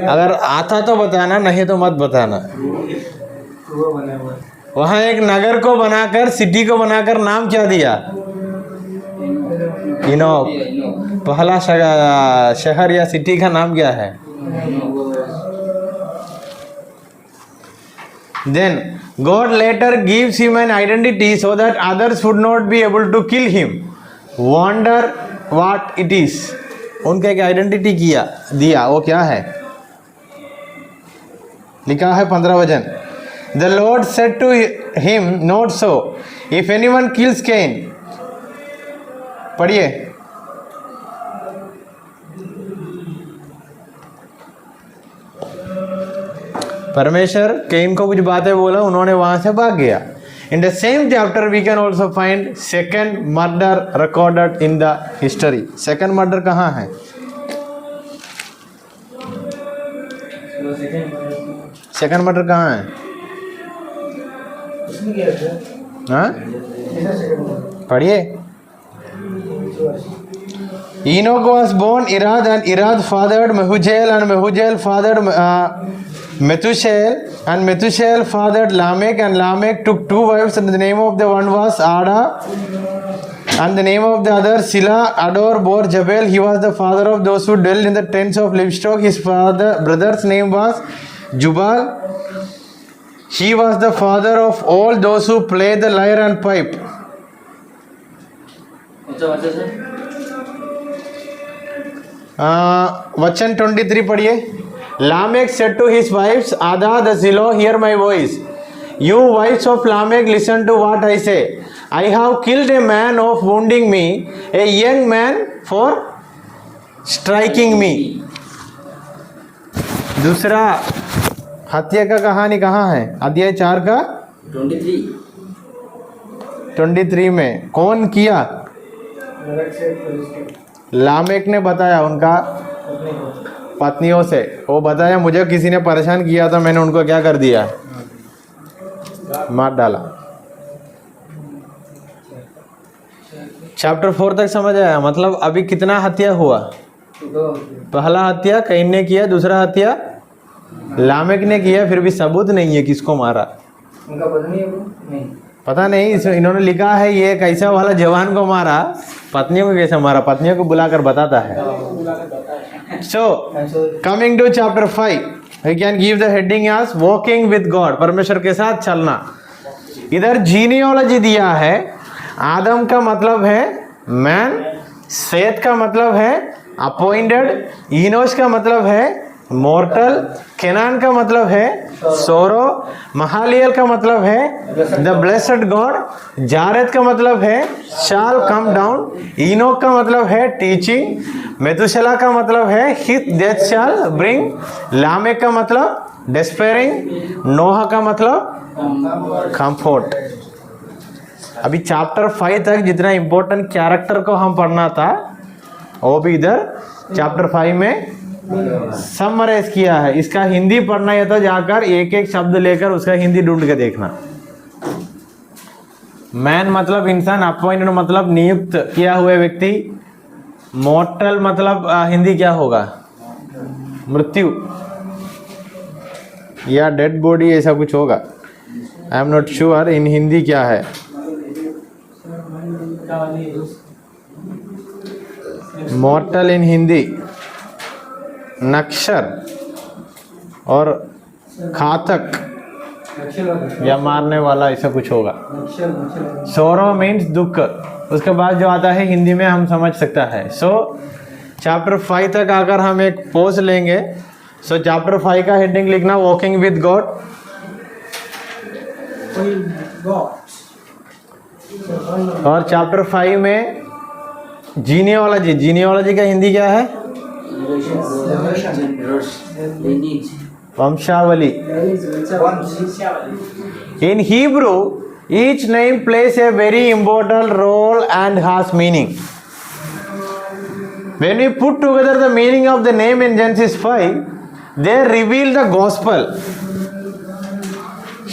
अगर आता तो बताना, नहीं तो मत बताना। वहां एक नगर को बनाकर, सिटी को बनाकर नाम क्या दिया? इनोक। पहला शहर या सिटी का नाम क्या है? Then God later gives him an identity so that others would not be able to kill him. Wonder what it is. उनका एक आइडेंटिटी दिया, वो क्या है? लिखा है 15 वचन। The Lord said to him, not so. If anyone kills Cain, पढ़िए। परमेश्वर कैन को कुछ बातें बोला, उन्होंने वहां से भाग गया। In the same chapter we can also find second murder recorded in the history. Second murder कहाँ है? सेकंड मर्डर कहाँ है? हाँ, पढ़िए। Enoch was born Irad, and Irad fathered Mehujael, and Mehujael fathered Methuselah, and Methuselah fathered Lamech, and Lamech took 2 wives, and the name of the one was Ada, and the name of the other Sila. Ador bore Jabal. He was the father of those who dwelt in the tents of livestock. His brother's name was Jubal. He was the father of all those who play the lyre and pipe. वचन 23 पढ़िए. Lamech said to his wives, Ada the Zillah, hear my voice. You wives of Lamech, listen to what I say. I have killed a man of wounding me, a young man for striking me. दूसरा हत्या का कहानी कहाँ है? अध्याय 4 का 23 में कौन किया? लामेक ने बताया उनका पत्नियों से. वो बताया मुझे किसी ने परेशान किया था, मैंने उनको क्या कर दिया? मार डाला. चैप्टर 4 तक समझ आया? मतलब अभी कितना हत्या हुआ? पहला हत्या कैन ने किया, दूसरा हत्या लामेक ने किया. फिर भी सबूत नहीं है किसको मारा. उनका पत्नी है वो? नहीं पता नहीं. इन्होंने लिखा है ये कैसा वाला जवान को मारा, पत्नियों को कैसे मारा, पत्नियों को बुलाकर बताता है. So coming to chapter 5, we can give the heading as walking with God, परमेश्वर के साथ चलना. इधर जीनियोलॉजी दिया है. आदम का मतलब है मैन, सेत का मतलब है अपॉइंटेड, इनोश का मतलब है मॉर्टल, केनान का मतलब है सोरो, महालियल का मतलब है द ब्लेस्ड गॉड, जारेद का मतलब है शाल कम डाउन, इनोक का मतलब है टीचिंग, मेतुशेला का मतलब है हित डेथ शाल ब्रिंग, लामेक का मतलब डेस्पेयरिंग, नोहा का मतलब कंफर्ट. अभी चैप्टर 5 तक जितना इंपॉर्टेंट कैरेक्टर को हम पढ़ना था वो भी इधर चैप्टर 5 में समराइज किया है. इसका हिंदी पढ़ना है तो जाकर एक एक शब्द लेकर उसका हिंदी ढूंढ के देखना. मैन मतलब इंसान, अपॉइंटेड मतलब नियुक्त किया हुए व्यक्ति, मॉर्टल मतलब हिंदी क्या होगा? मृत्यु या डेड बॉडी, ऐसा कुछ होगा. I am not sure in Hindi क्या है. मॉर्टल इन हिंदी नक्शर और घातक या मारने वाला, ऐसा कुछ होगा. सोरो मीन्स दुख. उसके बाद जो आता है हिंदी में हम समझ सकता है. सो चैप्टर 5 तक आकर हम एक पोज लेंगे. सो चैप्टर 5 का हेडिंग लिखना वॉकिंग विद गॉड. और चैप्टर 5 में जीनियोलॉजी. जीनियोलॉजी का हिंदी क्या है? वंशावली. In Hebrew, each name plays a very important role and has meaning. When we put together the meaning of the name in Genesis 5, they reveal the gospel.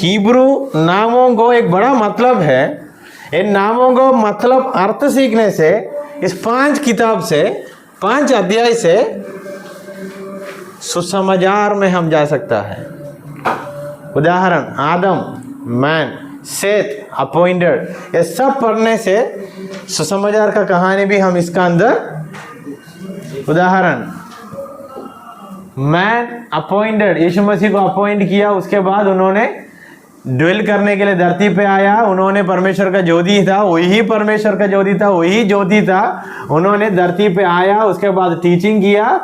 Hebrew नामों को एक बड़ा मतलब है. इन नामों को मतलब अर्थ सीखने से इस 5 किताब से, 5 अध्याय से सुसमाचार में हम जा सकता है. उदाहरण आदम, मैन, सेत, अपॉइंटेड, ये सब पढ़ने से सुसमाचार का कहानी भी हम इसका अंदर. उदाहरण मैन अपॉइंटेड, यीशु मसीह को अपॉइंट किया, उसके बाद उन्होंने ड्वेल करने के लिए धरती पे आया. उन्होंने परमेश्वर का ज्योति था, वही परमेश्वर का ज्योति था, वही ज्योति था. उन्होंने धरती पे आया, उसके बाद टीचिंग किया.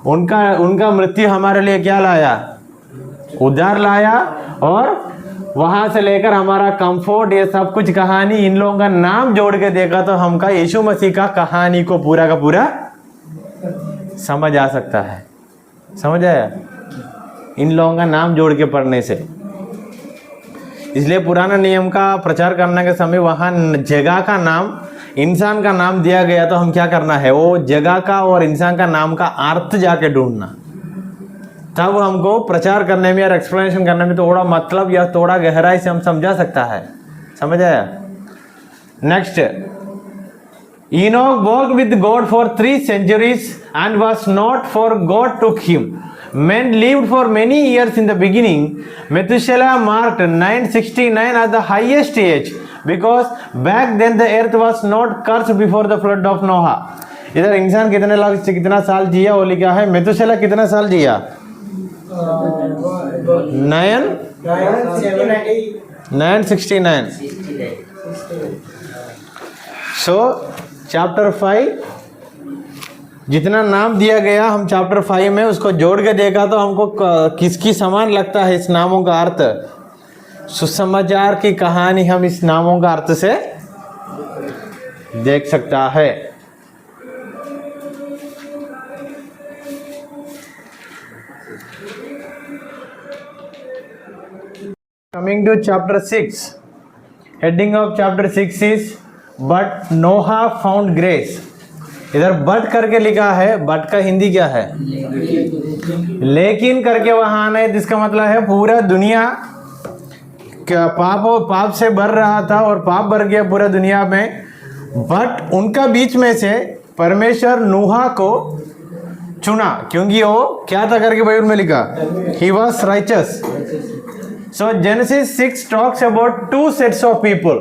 उनका मृत्यु हमारे लिए क्या लाया? उद्धार लाया. और वहां से लेकर हमारा कंफर्ट, ये सब कुछ कहानी इन लोगों का नाम जोड़ के देखा तो हमका यीशु मसीह का कहानी को पूरा का पूरा समझ आ सकता है. समझ आया? इन लोगों का नाम जोड़ के पढ़ने से. इसलिए पुराना नियम का प्रचार करने के समय वहाँ जगह का नाम, इंसान का नाम दिया गया तो हम क्या करना है? वो जगह का और इंसान का नाम का अर्थ जाके ढूंढना. तब हमको प्रचार करने में और एक्सप्लेनेशन करने में थोड़ा मतलब या थोड़ा गहराई से हम समझा सकता है. समझ आया? Next Enoch walked with God for 3 centuries and was not, for God took him. Men lived for many years in the beginning. Methuselah marked 969 as the highest age because back then the earth was not cursed before the flood of Noah. इधर इंसान कितना साल जिया वो लिखा है. मेथुसेला कितना साल जिया? 969. सो चैप्टर 5 जितना नाम दिया गया हम चैप्टर 5 में उसको जोड़ के देखा तो हमको किसकी समान लगता है इस नामों का अर्थ. सुसमाचार की कहानी हम इस नामों का अर्थ से देख सकता है. Coming to chapter 6, heading of chapter 6 is but Noah found grace. इधर बट करके लिखा है. बट का हिंदी क्या है? लेकिन करके वहां आना है, जिसका मतलब है पूरा दुनिया क्या पाप से भर रहा था और पाप भर गया पूरा दुनिया में. बट उनका बीच में से परमेश्वर नूहा को चुना क्योंकि वो क्या था करके बाइबल में लिखा, ही was righteous. So Genesis 6 talks about 2 sets of people,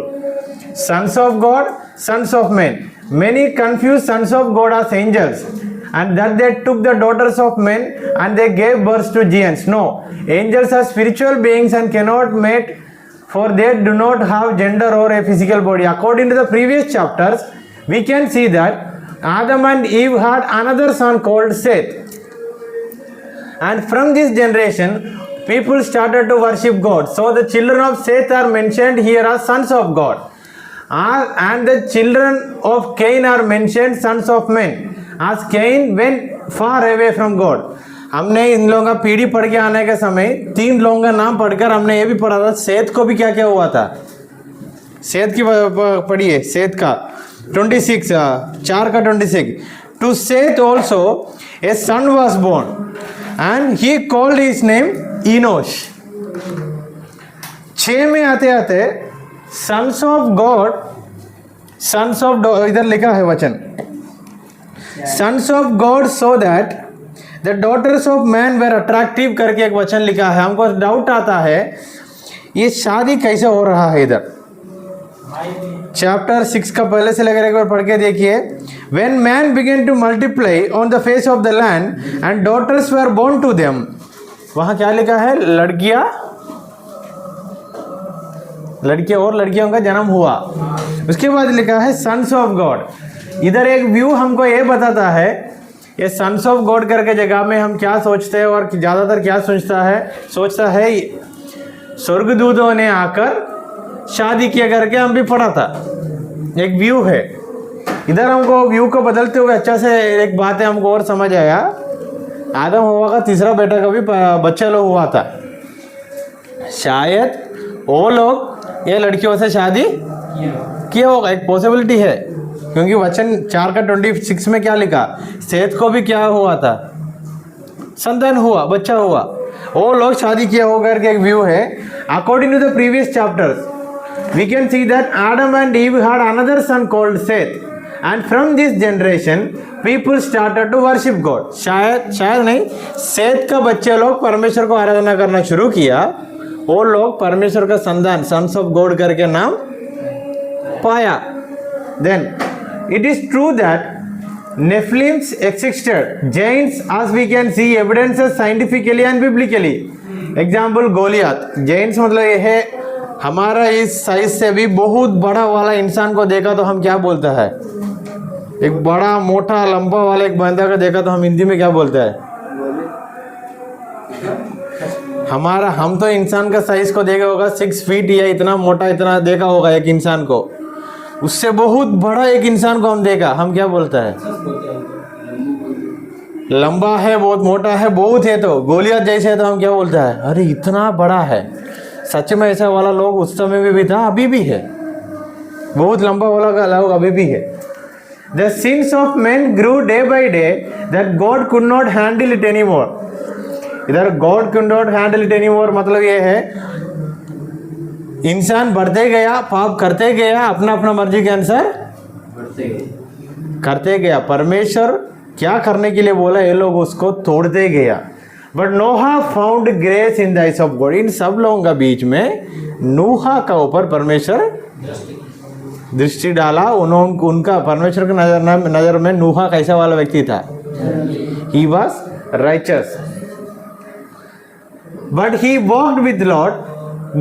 sons of God, sons of men. Many confuse sons of God as angels and that they took the daughters of men and they gave birth to giants. No, angels are spiritual beings and cannot mate, for they do not have gender or a physical body. According to the previous chapters, we can see that Adam and Eve had another son called Seth. And from this generation, people started to worship God. So the children of Seth are mentioned here as sons of God. And the children of Cain are mentioned sons of men. As Cain went far away from God. हमने इन लोगों का पीढ़ी पढ़ के आने के समय 3 लोगों का नाम पढ़कर हमने ये भी पढ़ा था. सेत को भी क्या क्या हुआ था? सेत की पढ़िए. सेत का 26 4 का 26. To Seth also a son was born and he called his name Enosh. 6 में आते आते sons of God, sons of, इधर लिखा है वचन sons of God so that the daughters of man were attractive करके एक वचन लिखा है. हमको डाउट आता है ये शादी कैसे हो रहा है. इधर चैप्टर 6 का पहले से लेकर एक बार पढ़ के देखिए. When man began to multiply on the face of the land and daughters were born to them. वहाँ क्या लिखा है? लड़कियाँ और लड़कियों का जन्म हुआ. उसके बाद लिखा है सन्स ऑफ गॉड. इधर एक व्यू हमको ये बताता है, ये सन्स ऑफ गॉड करके जगह में हम क्या सोचते हैं और ज़्यादातर क्या सोचता है स्वर्गदूतों ने आकर शादी किया करके हम भी पढ़ा था. एक व्यू है. इधर हमको व्यू को बदलते हुए अच्छा से एक बात है हमको और समझ आया. आदम हवा का तीसरा बेटा का भी बच्चा लोग हुआ था. शायद वो लोग ये लड़कियों से शादी किया होगा. एक पॉसिबिलिटी है क्योंकि वचन 4 का 26 में क्या लिखा? सेत को भी क्या हुआ था? संतान हुआ, बच्चा हुआ. वो लोग शादी किया होगा करके एक व्यू है. According to the previous chapters we can see that Adam and Eve had another son called Seth and from this generation people started to worship God. शायद नहीं, सेत का बच्चे लोग परमेश्वर को आराधना करना शुरू किया. वो लोग परमेश्वर का संतान सन्स ऑफ गॉड करके नाम पाया. Then it is true that Nephilims existed. Giants, as we can see evidences scientifically and biblically. Example Goliath. Giants मतलब ये है हमारा इस साइज से भी बहुत बड़ा वाला इंसान को देखा तो हम क्या बोलता है? एक बड़ा मोटा लंबा वाला एक बंदा को देखा तो हम हिंदी में क्या बोलता है? हम तो इंसान का साइज को देखा होगा 6 फीट या इतना मोटा इतना देखा होगा एक इंसान को. उससे बहुत बड़ा एक इंसान को हम देखा, हम क्या बोलता है? लंबा है, बहुत मोटा है, बहुत है. तो गोलियात जैसे है तो हम क्या बोलता है? अरे इतना बड़ा है. सच में ऐसा वाला लोग उस समय में भी था, अभी भी है. बहुत लंबा वाला का लोग अभी भी है. The sins of men grew day by day that God could not handle it anymore. इधर God could not handle it anymore मतलब ये है इंसान बढ़ते गया, पाप करते गया, अपना अपना मर्जी के अनुसार करते गया। परमेश्वर क्या करने के लिए बोला, ये लोग उसको तोड़ते गया। But Noah found grace in the eyes of God. इन सब लोगों का बीच में नूहा का ऊपर परमेश्वर दृष्टि डाला। उनका परमेश्वर की नजर में नूहा कैसा वाला व्यक्ति था? He was righteous but he walked with Lord.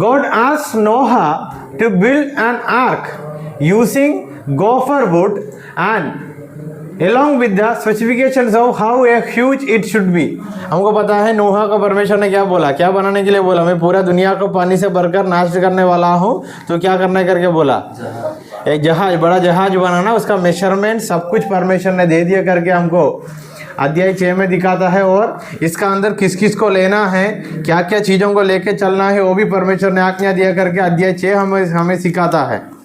God asked Noah to build an ark using gopher wood and along with the specifications of how a huge it should be। हमको पता है नूहा को परमेश्वर ने क्या बोला, क्या बनाने के लिए बोला? मैं पूरा दुनिया को पानी से भरकर नाश करने वाला हूँ, तो क्या करने करके बोला? एक जहाज, बड़ा जहाज बनाना, उसका मेजरमेंट सब कुछ परमेश्वर ने दे दिया करके हमको अध्याय 6 में दिखाता है। और इसका अंदर किस किस को लेना है, क्या क्या चीज़ों को लेके चलना है, वो भी परमेश्वर ने आज्ञा दिया करके अध्याय 6 हमें सिखाता है।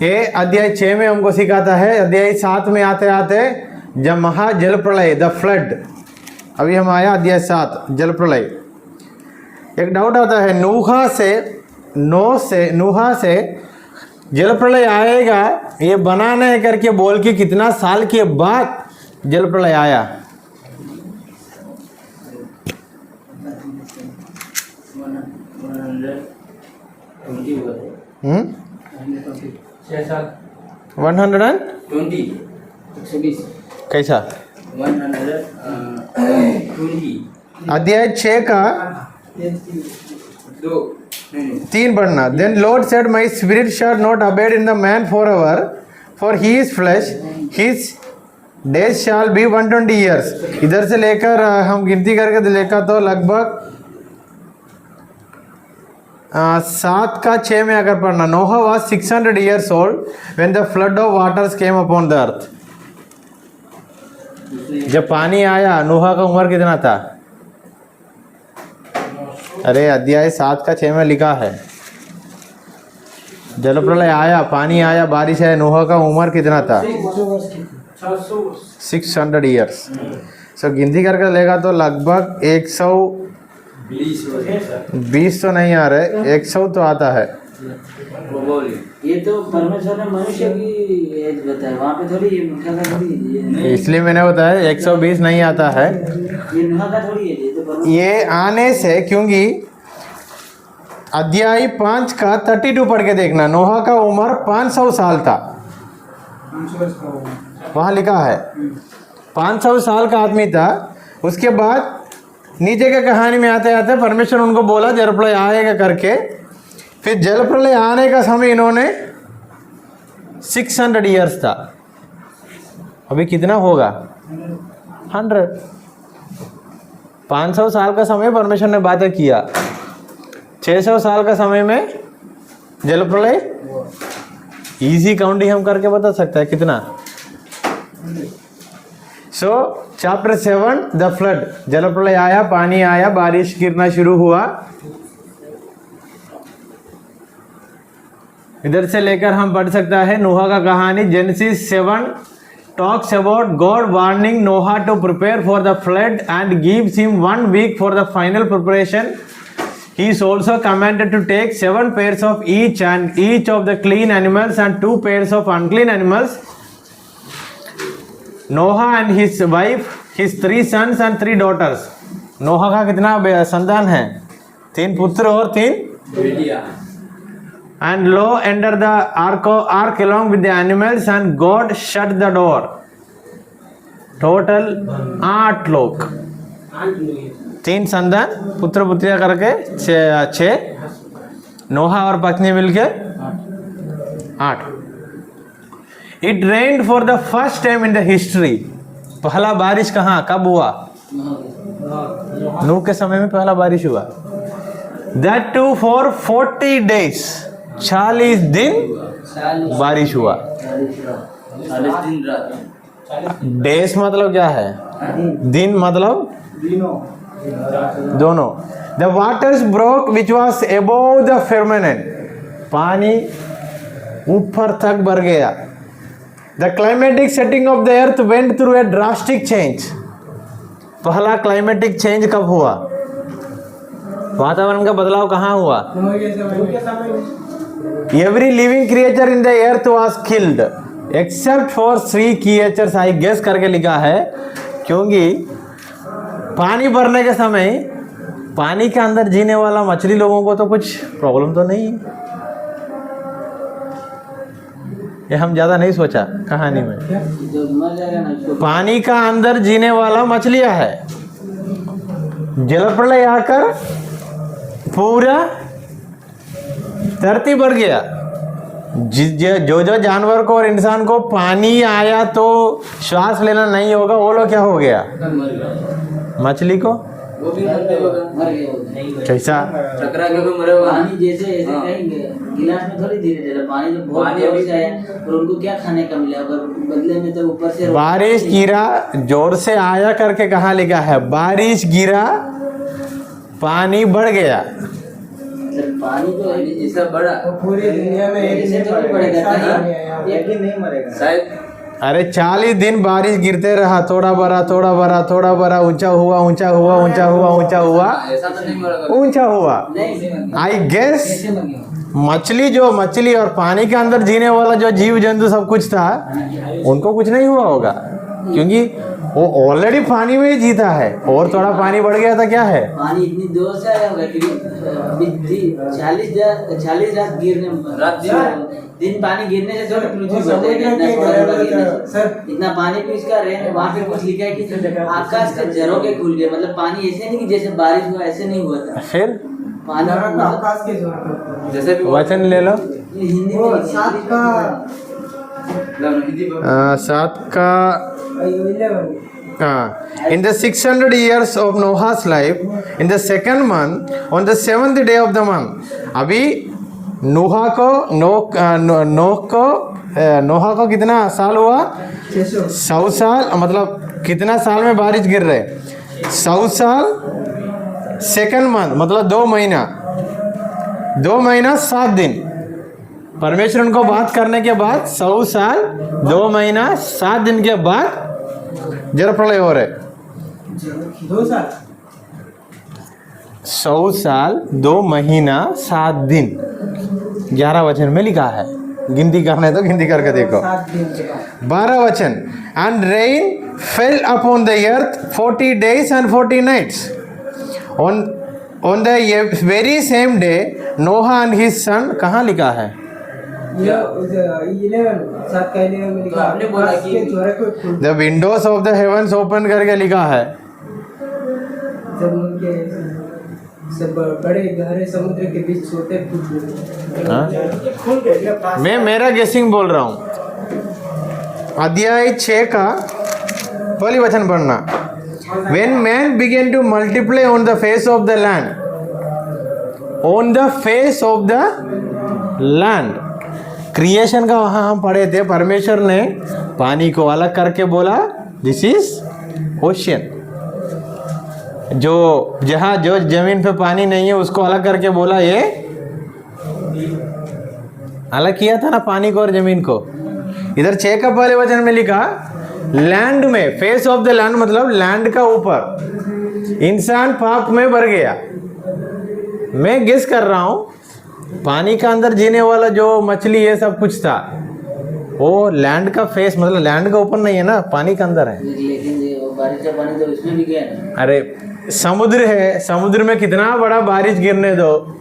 ये अध्याय 6 में हमको सिखाता है। अध्याय 7 में आते आते जब महाजल प्रलय, द फ्लड, अभी हम आया अध्याय 7 जल प्रलय। एक डाउट आता है, नूहा से जल प्रलय आएगा, ये बनाना है करके बोल के कितना साल के बाद जल प्रलय आया? हम्म 120 कैसा? 120 अध्याय 6 का 3 पढ़ना। Then Lord said my spirit shall not abide in the man forever, for he is flesh, his days shall be 120 years. इधर से लेकर हम गिनती करके देखा तो लगभग 7 का 6 में अगर पढ़ना, नोहा was 600 years old when the flood of waters came upon the earth। जब पानी आया, नोहा का उम्र कितना था? अरे अध्याय 7 का 6 में लिखा है, जल प्रलय आया, पानी आया, बारिश आया, नोहा का उम्र कितना था? 600 years। सो गिनती करके लेगा तो लगभग 120 तो नहीं आ रहे, 100 तो आता है। ये तो परमेश्वर ने मनुष्य की एज बताया, वहाँ पे थोड़ी ये नुहा का थोड़ी है। इसलिए मैंने बताया 120 नहीं आता है, ये नुहा का थोड़ी है, ये तो परमेश्वर। ये आने से, क्योंकि अध्याय 5 का 32 पढ़ के देखना, नोहा का उम्र 500 साल था, वहाँ लिखा है 500 साल का आदमी था। उसके बाद नीचे के कहानी में आते आते परमेश्वर उनको बोला जल प्रलय आएगा करके। फिर जल प्रलय आने का समय इन्होंने 600 ईयर्स था। अभी कितना होगा? 100। 500 साल का समय परमेश्वर ने बातें किया, 600 साल का समय में जल प्रलय। इजी काउंटिंग हम करके बता सकते हैं कितना। सो चैप्टर 7 द फ्लड, जल प्रलय आया, पानी आया, बारिश गिरना शुरू हुआ। इधर से लेकर हम पढ़ सकता है नोहा का कहानी। Genesis 7 talks about God warning Noah to prepare for the flood and gives him 1 week for the final preparation. He is also commanded to take 7 pairs of each and each of the clean animals and 2 pairs of unclean animals. Noah and his wife, his 3 sons and 3 daughters. नोहा का कितना संतान है? 3 पुत्र और 3 बेटियां। And Lot entered the ark along with the animals, and God shut the door. Total 8 लोग, 3 संतान, पुत्र पुत्रियां करके 6, नोहा और पत्नी मिलके 8। It rained for the first time in the history. पहला बारिश कहाँ कब हुआ? नूह के समय में पहला बारिश हुआ। That too for 40 days, 40 दिन बारिश हुआ। 40 दिन रात। डेज मतलब क्या है? दिन मतलब दोनों। The waters broke which was above the firmament, पानी ऊपर तक बढ़ गया। The climatic setting of the earth went through a drastic change. पहला क्लाइमेटिक चेंज कब हुआ? वातावरण का बदलाव कहाँ हुआ? Every living creature in the earth was killed except for 3 creatures, I guess करके लिखा है, क्योंकि पानी भरने के समय पानी के अंदर जीने वाला मछली लोगों को तो कुछ प्रॉब्लम तो नहीं है। ये हम ज़्यादा नहीं सोचा कहानी में। जो मर जाएगा ना उसको पानी का अंदर जीने वाला मछलियां है, जल प्रलय आकर पूरा धरती भर गया। जो जो जानवर को और इंसान को पानी आया तो श्वास लेना नहीं होगा, वो लोग क्या हो गया? मर गया। मछली को वो भी मरते होगा, मर गए वो। कैसा? टकरा के कोई मरे होगा। पानी जैसे ऐसे कहीं गिलास में थोड़ी धीरे धीरे पानी तो बहुत पानी जोर अभी- से आया और उनको क्या खाने का मिला, अगर बदले में तो ऊपर से बारिश गिरा, जोर से आया करके कहाँ लिखा है? बारिश गिरा, पानी बढ़ गया। पानी तो पानी जैसा बड़ा वो पूरी दुनिया में एक ऐसे नहीं तो नहीं पड़ेगा, पड़ेगा, कहीं- एक ही नहीं मरेगा। शायद अरे 40 दिन बारिश गिरते रहा, थोड़ा बड़ा थोड़ा बड़ा थोड़ा बड़ा, ऊंचा हुआ ऊंचा हुआ ऊंचा हुआ ऊंचा हुआ ऐसा तो नहीं मरेगा। ऊंचा हुआ। नहीं आई गेस कैसे मर गया? मछली और पानी के अंदर जीने वाला जो जीव जंतु सब कुछ था, उनको कुछ नहीं हुआ होगा, क्योंकि वो ऑलरेडी पानी में ही जीता है, और थोड़ा पानी बढ़ गया था क्या है? पानी इतनी जोर से आया होगा कि 40 रात गिरने रात दिन पानी गिरने से थोड़ा पृथ्वी वो बढ़ समुद्र जाएगा, के इतना गहरे गिरने वाले- से। सर। इतना पानी भी इसका रहे, वहाँ पे कुछ लिखा है कि आकाश के झरोखे खुल गए, मतलब पानी ऐसे नहीं कि जैसे बारिश हुआ ऐसे नहीं हुआ था फिर पानी नरक का पूरा- आकाश के जोर पर। जैसे भी वचन ले लो। ये हिंदी वो में 7 का हिंदी में 7 का 11 in the 600 years of Noah's life, in the second month, on the 7th day of the month, अभी नोहा को कितना साल हुआ? 600 100 साल, मतलब कितना साल में बारिश गिर रहे? 100 साल, सेकंड मंथ मतलब 2 महीना, 2 महीना 7 दिन। परमेश्वर उनको बात करने के बाद 100 साल 2 महीना 7 दिन के बाद जल प्रलय हो रहे। 2 साल 100 साल 2 महीना 7 दिन, 11 वचन में लिखा है। गिनती करना है तो गिनती करके देखो। 7 दिन के बाद 12 वचन, and rain fail upon the earth 40 days and 40 nights. On the very same day, Noah and his son, कहाँ लिखा है? 11 7 का 11 में लिखा, आपने बोला आकाश कि- के जोर को खुल The windows of the heavens open करके लिखा है। जब उनके सब बड़े गहरे समुद्र के बीच छोटे हाँ? खुल गए। मैं मेरा गेसिंग बोल रहा हूँ। अध्याय 6 का पहली वचन पढ़ना। When man began to multiply on the face of the land, on the face of the land, creation का वहाँ हम पढ़े थे। परमेश्वर ने पानी को अलग करके बोला दिस इज ओशियन। जो जहाँ जो जमीन पे पानी नहीं है उसको अलग करके बोला, ये अलग किया था ना पानी को और जमीन को। इधर 6 का पहले वचन में लिखा लैंड में, फेस ऑफ द लैंड मतलब लैंड का ऊपर इंसान पाप में भर गया। मैं गेस कर रहा हूँ पानी का अंदर जीने वाला जो मछली ये सब कुछ था, वो लैंड का फेस मतलब लैंड का ऊपर नहीं है ना, पानी के अंदर है। लेकिन ये बारिश का पानी तो उसमें भी गया ना। अरे समुद्र है, समुद्र में कितना बड़ा बारिश गिरने दो,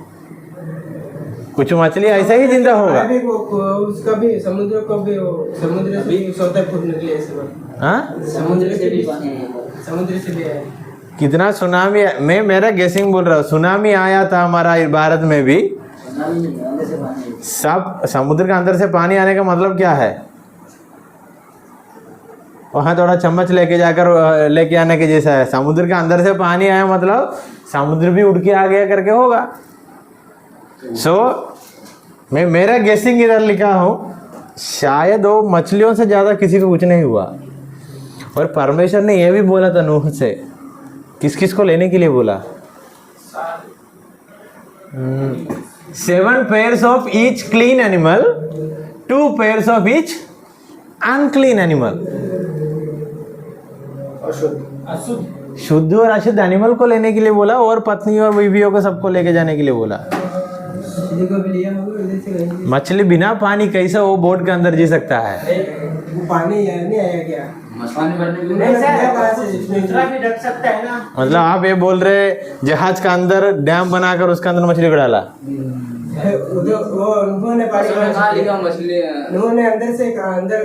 कुछ मछली ऐसा ही जिंदा होगा। अभी वो उसका भी समुद्र को भी वो समुद्र से भी 14 फुट निकले ऐसे बात। हाँ, समुद्र से भी पानी आया। समुद्र से भी आया। कितना सुनामी, मैं मेरा गेसिंग बोल रहा हूँ, सुनामी आया था हमारा भारत में भी। सुनामी नहीं, अंदर से पानी आया। सब समुद्र के अंदर से पानी आने का मतलब क्या है? वहाँ थोड़ा चम्मच लेके जाकर लेके आने के जैसा है। समुद्र के अंदर से पानी आया मतलब समुद्र भी उठ के आ गया करके होगा। मैं मेरा गेसिंग इधर लिखा हूँ, शायद वो मछलियों से ज़्यादा किसी को कुछ नहीं हुआ। और परमेश्वर ने यह भी बोला था नूह से, किस किस को लेने के लिए बोला? 7 pairs of each clean animal, 2 pairs of each unclean animal. शुद्ध और अशुद्ध एनिमल को लेने के लिए बोला, और पत्नी और बीवियों को सबको लेके जाने के लिए बोला। देखो भी लिया हम लोग इधर से गए। मछली बिना पानी कैसे वो बोट के अंदर जी सकता है? वो पानी नहीं आया क्या? पानी भरने के लिए नहीं सर, दूसरा भी ढक सकता है ना। मतलब आप ये बोल रहे जहाज का अंदर डैम बनाकर उसके अंदर मछली को डाला? उन्होंने पानी कहाँ लिखा मछली उन्होंने अंदर से अंदर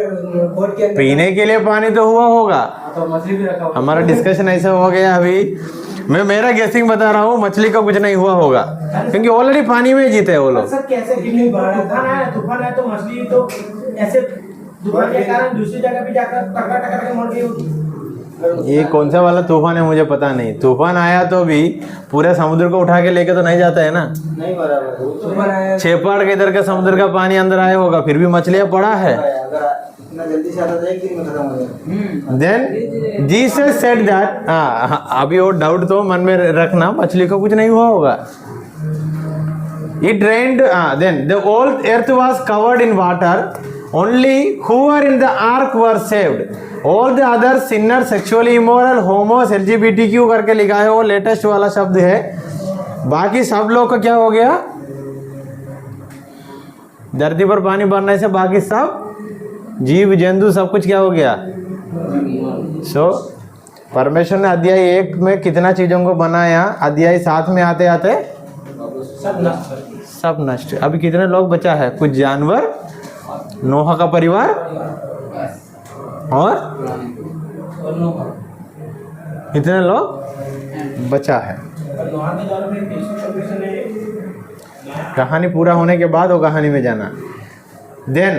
बोट के अंदर पीने के लिए पानी तो हुआ होगा। तो मछली भी रखा हुआ। हमारा डिस्कशन ऐसा हो गया अभी, मैं मेरा गेसिंग बता रहा हूँ, मछली का कुछ नहीं हुआ होगा क्योंकि ऑलरेडी पानी में जीते हैं वो लोग। सर कैसे तूफान आया तो मछली तो ऐसे तूफान के कारण दूसरी जगह भी जाकर टकरा टकरा के मर गई होगी। ये कौन सा वाला तूफान है मुझे पता नहीं। तूफान आया तो भी पूरे समुद्र को उठा के लेके तो नहीं जाता है ना। नहीं बराबर तूफान आया छेपाड़ के इधर का समुद्र का पानी अंदर आया होगा, फिर भी मछलियां पड़ा है। अगर इतना जल्दी से आता था एक दिन में खत्म हो जाएगा। देन जीसस सेड दैट, अभी वो डाउट तो मन में रखना, मछली को कुछ नहीं हुआ होगा। It rained, then the whole earth was covered in water. Only who were in the ark were saved. All the other sinners, sexually immoral, homos, LGBTQ करके लिखा है, वो लेटेस्ट वाला शब्द है। बाकी सब लोग का क्या हो गया? धरती पर पानी भरने से बाकी सब जीव जंतु सब कुछ क्या हो गया? परमेश्वर ने अध्याय 1 में कितना चीजों को बनाया, अध्याय 7 में आते आते सब नष्ट। अभी कितने लोग बचा है? कुछ जानवर, नोहा का परिवार और कितने लोग बचा है। कहानी पूरा होने के बाद वो कहानी में जाना। Then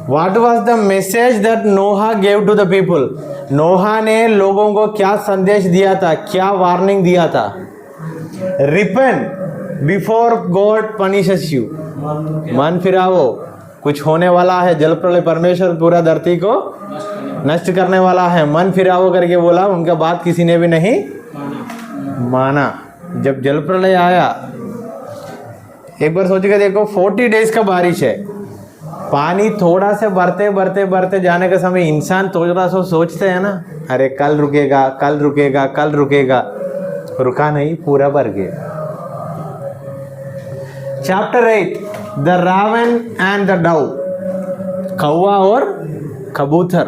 what was the message that Noah gave to the people? Noah ने लोगों को क्या संदेश दिया था, क्या वार्निंग दिया था? Repent before God punishes you. मन फिराओ, कुछ होने वाला है, जल प्रलय, परमेश्वर पूरा धरती को नष्ट करने वाला है, मन फिराओ करके बोला। उनका बात किसी ने भी नहीं माना। जब जल प्रलय आया, एक बार सोच के देखो, 40 डेज का बारिश है, पानी थोड़ा से बढ़ते बढ़ते बढ़ते जाने के समय इंसान थोड़ा सा सोचते हैं ना, अरे कल रुकेगा, कल रुकेगा, कल रुकेगा। रुका नहीं, पूरा भर गया। Chapter 8, the raven and the dove, कौवा और कबूतर।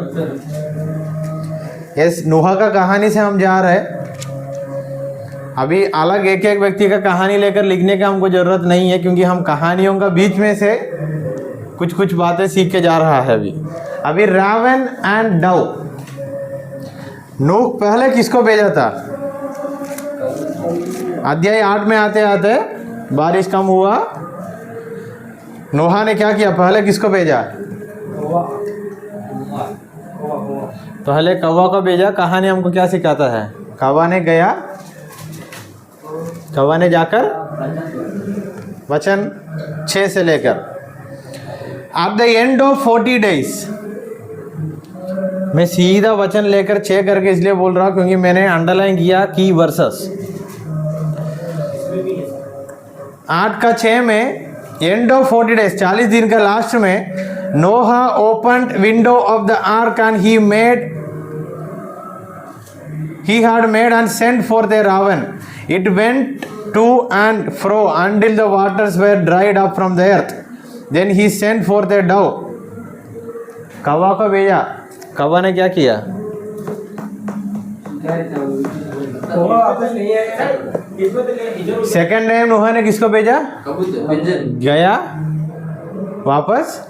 यस, नूहा का कहानी से हम जा रहे हैं। अभी अलग एक एक व्यक्ति का कहानी लेकर लिखने का हमको जरूरत नहीं है, क्योंकि हम कहानियों का बीच में से कुछ कुछ बातें सीख के जा रहा है। अभी रावण एंड डव, नूह पहले किसको भेजा था? अध्याय 8 में आते आते बारिश कम हुआ, नोहा ने क्या किया? पहले किसको भेजा? पहले कौवा को भेजा। कहानी हमको क्या सिखाता है? कौवा ने गया, कौवा ने जाकर, वचन 6 से लेकर at the end of 40 days, मैं सीधा वचन लेकर 6 करके इसलिए बोल रहा हूँ क्योंकि मैंने अंडरलाइन किया की वर्सेस। 8 का 6 में एंड ऑफ 40 डेज, 40 दिन का लास्ट में, Noah opened window of the ark and he had made and sent for the raven. It went to and fro until the waters were dried up from the earth. Then he sent for the dove. कौवा को भेजा। कौवा ने क्या किया? सेकेंड टाइम नूहा ने किसको भेजा? गया, वापस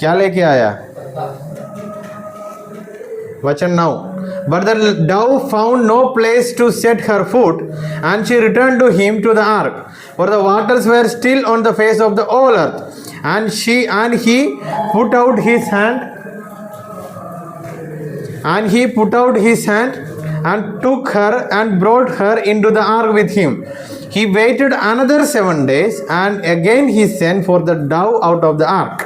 क्या लेके आया? वचन 9, but the dove found no place to set her foot, and she returned to him to the ark, for the waters were still on the face of the whole earth. And he put out his hand, and took her and brought her into the ark with him. He waited another 7 days, and again he sent for the dove out of the ark.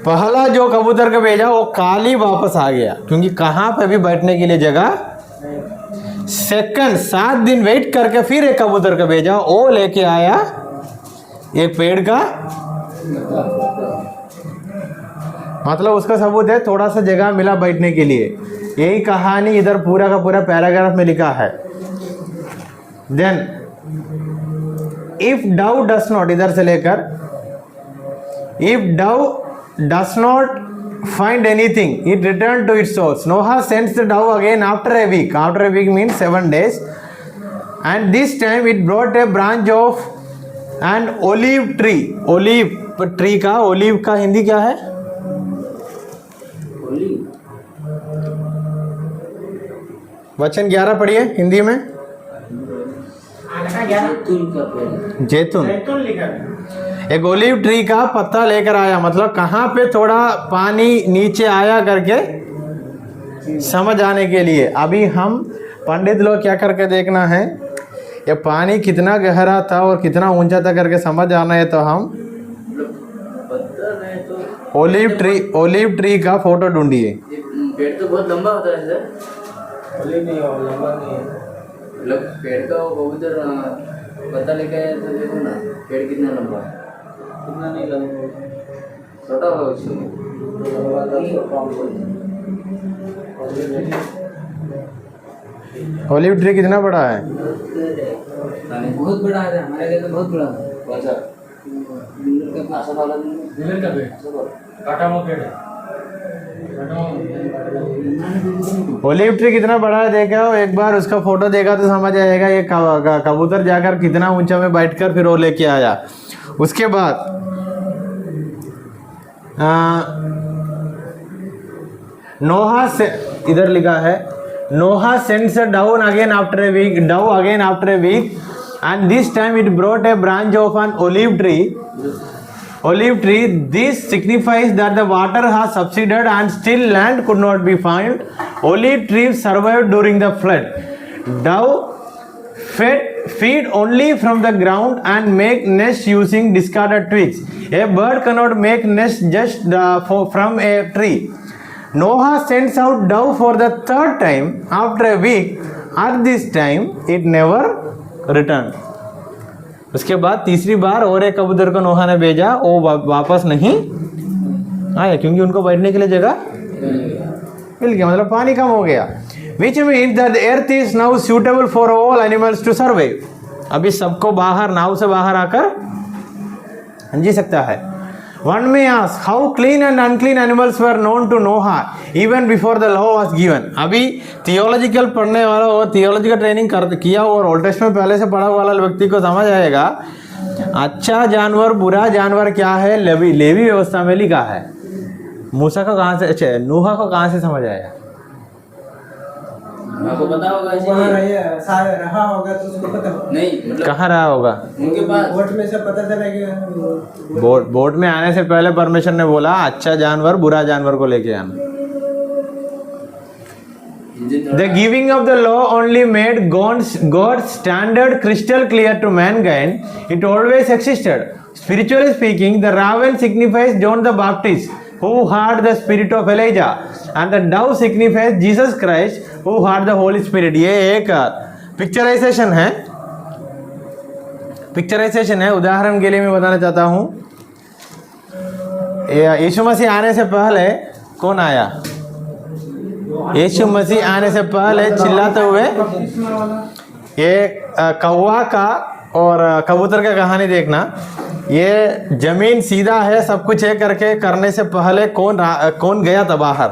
पहला जो कबूतर को भेजा वो काली वापस आ गया, क्योंकि कहाँ पे भी बैठने के लिए जगह। सेकंड 7 दिन वेट करके फिर एक कबूतर को भेजा, वो लेके आया एक पेड़ का, मतलब उसका सबूत है थोड़ा सा जगह मिला बैठने के लिए। यही कहानी इधर पूरा का पूरा पैराग्राफ में लिखा है। Then if dove does not, इधर से लेकर if dove does not find anything, it returned to its source. Noah sends the dove again after a week. After a week means 7 days, and this time it brought a branch of an olive tree. Olive tree का, olive का हिंदी क्या है? वचन 11 पढ़िए हिंदी में। जैतून, एक ओलिव ट्री का पत्ता लेकर आया, मतलब कहाँ पे थोड़ा पानी नीचे आया करके समझ आने के लिए। अभी हम पंडित लोग क्या करके देखना है, ये पानी कितना गहरा था और कितना ऊंचा था करके समझ आना है, तो हम ओलिव ट्री का फोटो ढूंढिए। पेड़ तो बहुत लंबा होता है सर। लंबा नहीं है। मतलब पेड़ का वो कबूतर पता लेके आया तो देखो ना पेड़ कितना लंबा है। कितना नहीं लंबा, छोटा होगा उससे। ओलिव ट्री कितना बड़ा है? बहुत बड़ा है, हमारे लिए तो बहुत बड़ा है। कौन सा? आसम वाला नीलर का पेड़, काटा हुआ पेड़ है। ओलिव ट्री कितना बड़ा है देखा हो, एक बार उसका फोटो देखा तो समझ आएगा। ये कबूतर जाकर कितना ऊंचा में बैठकर फिर वो लेके आया। उसके बाद नोहा से, इधर लिखा है Noah sends a dove again after a week, dove again after a week, and this time it brought a branch of an olive tree. Olive tree. This signifies that the water has subsided and still land could not be found. Olive trees survived during the flood. Dove feed only from the ground and make nests using discarded twigs. A bird cannot make nest just from a tree. Noah sends out dove for the third time after a week. At this time, it never returned. उसके बाद तीसरी बार और एक कबूतर को नोहा ने भेजा, वो वापस नहीं आया क्योंकि उनको बैठने के लिए जगह मिल गया, मतलब पानी कम हो गया. Which means that the earth is now suitable for all animals to survive. अभी सबको बाहर, नाव से बाहर आकर जी सकता है. One may ask how clean and unclean animals were known to Noah even before the law was given. अभी थियोलॉजिकल पढ़ने वाला और थियोलॉजिकल ट्रेनिंग किया और ओल्ड टेस्टमेंट में पहले से पढ़ा वाला व्यक्ति को समझ आएगा अच्छा जानवर बुरा जानवर क्या है. लेवी व्यवस्था में लिखा है. मूसा को कहाँ से, अच्छा नूहा को कहाँ से समझ आया? आपको पता होगा वहाँ रहा होगा तो उसको पता नहीं, मतलब कहाँ रहा होगा? उनके पास बोट में से पता चला कि बोट में आने से पहले परमेश्वर ने बोला अच्छा जानवर बुरा जानवर को लेके आना. The giving of the law only made God's standard crystal clear to mankind. It always existed. Spiritually speaking, the raven signifies John the Baptist, who had the spirit of Elijah, and the dove signifies Jesus Christ, who had the Holy Spirit. ये एक पिक्चराइजेशन है. पिक्चराइजेशन है. उदाहरण के लिए मैं बताना चाहता हूँ, यीशु मसीह आने से पहले कौन आया? यीशु मसीह आने से पहले चिल्लाते हुए ये कौवा का और कबूतर का कहानी देखना. ये जमीन सीधा है सब कुछ है करके करने से पहले कौन गया था बाहर?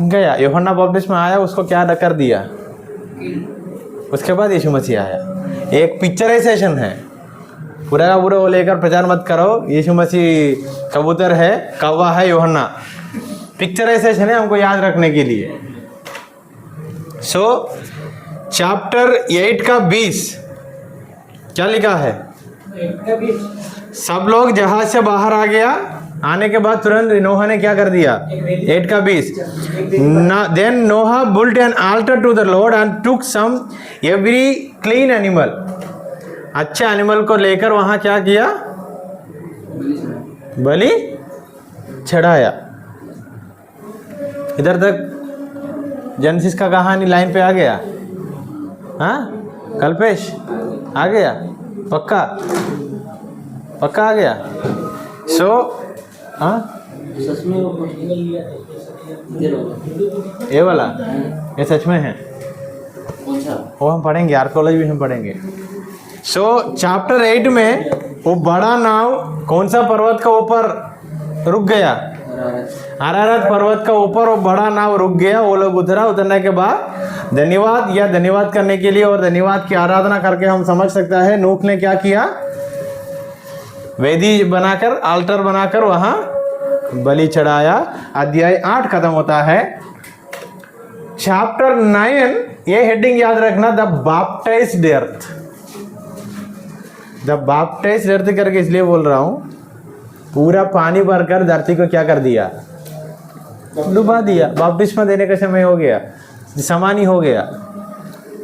गया यूहन्ना बपतिस्मा आया, उसको क्या कर दिया? उसके बाद यीशु मसीह आया. एक पिक्चराइजेशन है. पूरा का पूरा वो लेकर प्रचार मत करो. यीशु मसीह कबूतर है, कौवा है, यूहन्ना. पिक्चराइजेशन है हमको याद रखने के लिए. सो चैप्टर 8 का 20 क्या लिखा है? सब लोग जहाज से बाहर आ गया. आने के बाद तुरंत नोहा ने क्या कर दिया? 8 का 20. Then Noah built an altar to the Lord and took some every clean animal. अच्छे एनिमल को लेकर वहां क्या किया? बलि चढ़ाया. इधर तक जेनेसिस का कहानी लाइन पे आ गया? हाँ कल्पेश आ गया? पक्का आ गया. सो हाँ ये वाला ये सच में है. वो हम पढ़ेंगे, आर्कोलॉजी भी हम पढ़ेंगे। सो चैप्टर 8 में वो बड़ा नाव कौन सा पर्वत का ऊपर रुक गया? अरारत पर्वत का ऊपर वो बड़ा नाव रुक गया। वो लोग उतरा, उतरने के बाद धन्यवाद या धन्यवाद करने के लिए और धन्यवाद की आराधना करके हम समझ सकता है नूह ने क्या किया, वेदी बनाकर, आल्टर बनाकर वहां बलि चढ़ाया। अध्याय 8 खत्म होता है। चैप्टर 9, ये हेडिंग याद रखना, the baptized earth. The baptized earth करके इसलिए बोल रहा हूं, पूरा पानी भरकर धरती को क्या कर दिया? डुबा दिया। बपतिस्मा देने का समय हो गया, समानी हो गया,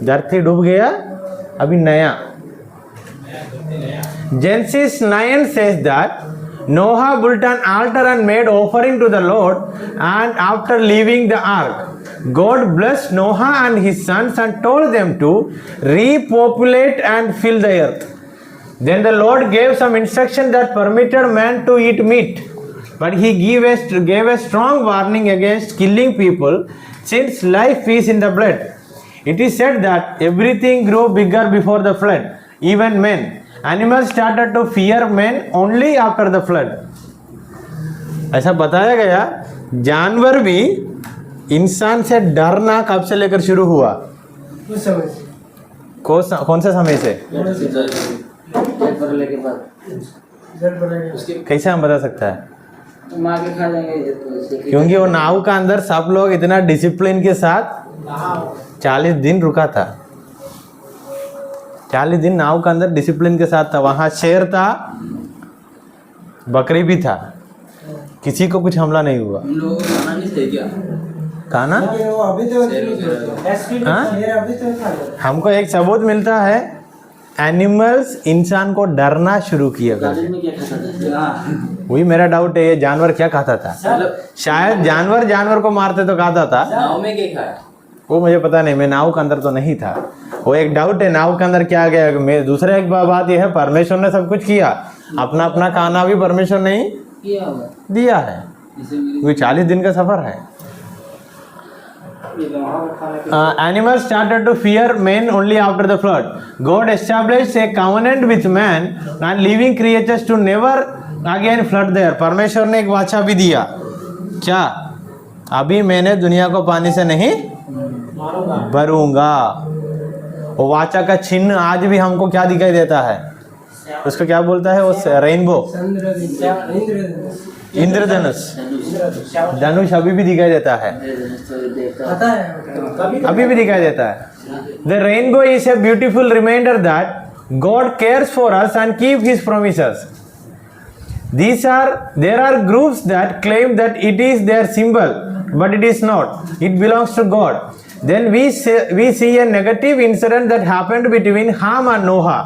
धरती डूब गया। अभी नया Genesis 9 says that Noah built an altar and made offering to the Lord, and after leaving the ark, God blessed Noah and his sons and told them to repopulate and fill the earth. Then the Lord gave some instruction that permitted man to eat meat, but he gave a strong warning against killing people, since life is in the blood. It is said that everything grew bigger before the flood, even men. Animals started to fear men only after the flood. ऐसा बताया गया, जानवर भी इंसान से डरना कब से लेकर शुरू हुआ? उस समय से। कौन से समय से? कैसे हम बता सकता है? क्योंकि वो नाव का अंदर सब लोग इतना डिसिप्लिन के साथ 40 दिन रुका था। 40 दिन नाव का अंदर डिसिप्लिन के साथ था। वहां शेर था, बकरी भी था, किसी को कुछ हमला नहीं हुआ। हम लोग खाना नहीं थे क्या? खाना अभी तो हमको एक सबूत मिलता है, एनिमल्स इंसान को डरना शुरू किया कर। वही मेरा डाउट है, ये जानवर क्या खाता था? शायद जानवर को मारते तो खाता था। नाव में क्या खाया? वो मुझे पता नहीं, मैं नाव के अंदर तो नहीं था। वो एक डाउट है, नाव के अंदर क्या गया। दूसरा एक बात यह है, परमेश्वर ने सब कुछ किया, अपना अपना खाना भी परमेश्वर ने दिया है। वो 40 दिन का सफर है। Animals started to fear men only after the flood. God established a covenant with man and living creatures to never again flood there. परमेश्वर ने एक वाचा भी दिया, क्या? अभी मैंने दुनिया को पानी से नहीं भरूंगा। वो वाचा का चिन्ह आज भी हमको क्या दिखाई देता है? उसको क्या बोलता है? वो रेनबो, इंद्रधनुष, धनुष अभी भी दिखाई देता है, अभी भी दिखाई देता है। The rainbow is a beautiful reminder that God cares for us and keep his promises. There are groups that claim that it is their symbol, but it is not. It belongs to God. Then we see a negative incident that happened between Ham and Noah.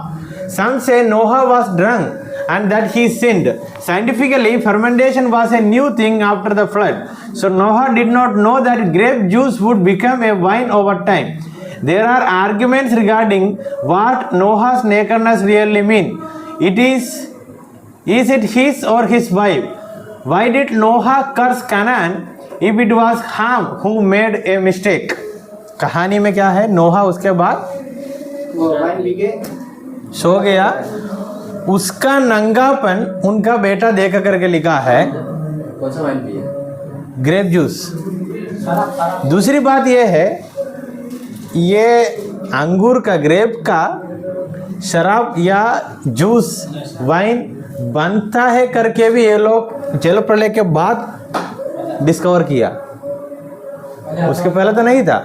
Some say Noah was drunk and that he sinned. Scientifically, fermentation was a new thing after the flood. So Noah did not know that grape juice would become a wine over time. There are arguments regarding what Noah's nakedness really mean. Is it his or his wife? Why did Noah curse Canaan if it was Ham who made a mistake? कहानी में क्या है? नोहा उसके बाद सो गया, उसका नंगापन उनका बेटा देखा करके लिखा है कौन सा वाइन पिया? Grape juice. दूसरी बात यह है, ये अंगूर का, ग्रेप का शराब या जूस, वाइन बनता है करके भी ये लोग जल प्रलय के बाद डिस्कवर किया। उसके पहले तो नहीं था।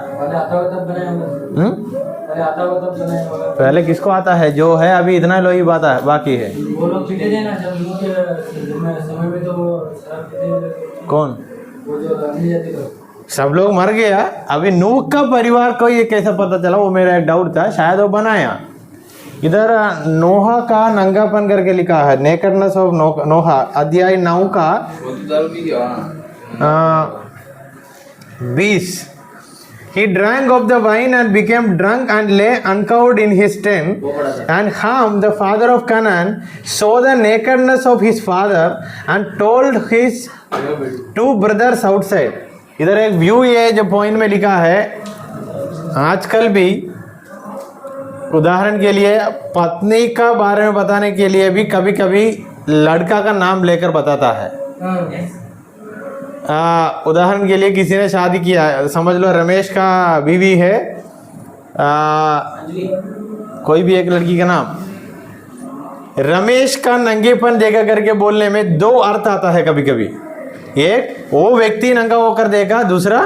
पहले किसको आता है? जो है अभी इतना लोग ही बात है, बाकी है। कौन? सब लोग मर गया। अभी नूह का परिवार को ये कैसे पता चला? वो मेरा एक डाउट था, शायद वो बनाया। इधर नोहा का नंगापन करके लिखा है, नेकेडनेस ऑफ नोहा, अध्याय 9 का 20. He drank of the wine and became drunk and lay uncovered in his tent. And Ham, the father of Canaan, saw the nakedness of his father and told his 2 brothers outside. इधर एक व्यू ये जो पॉइंट में लिखा है, आजकल भी उदाहरण के लिए पत्नी का बारे में बताने के लिए भी कभी कभी लड़का का नाम लेकर बताता है। उदाहरण के लिए किसी ने शादी किया है, समझ लो रमेश का बीवी है, कोई भी एक लड़की का नाम, रमेश का नंगेपन देखा करके बोलने में दो अर्थ आता है कभी कभी। एक वो व्यक्ति नंगा होकर देखा, दूसरा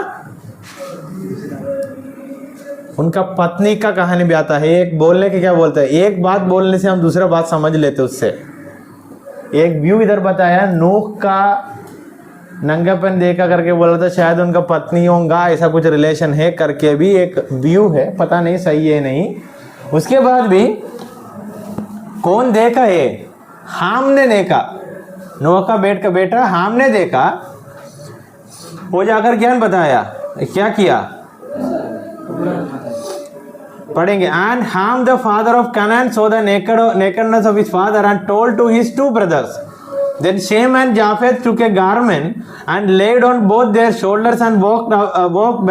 उनका पत्नी का कहानी भी आता है। एक बोलने के क्या बोलते हैं, एक बात बोलने से हम दूसरा बात समझ लेते उससे। एक व्यू इधर बताया, नूह का नंगापन देखा करके बोला था शायद उनका पत्नी होगा, ऐसा कुछ रिलेशन है करके भी एक व्यू है, पता नहीं सही है नहीं। उसके बाद भी कौन देखा है, हाम ने देखा, नूह का बेटा हाम ने देखा, वो जाकर क्या बताया, क्या किया पढ़ेंगे। एंड हाम the father of Kanan so the nakedness of his father and told to his two brothers. Then Shem and Japheth took a garment and laid on both their shoulders and walked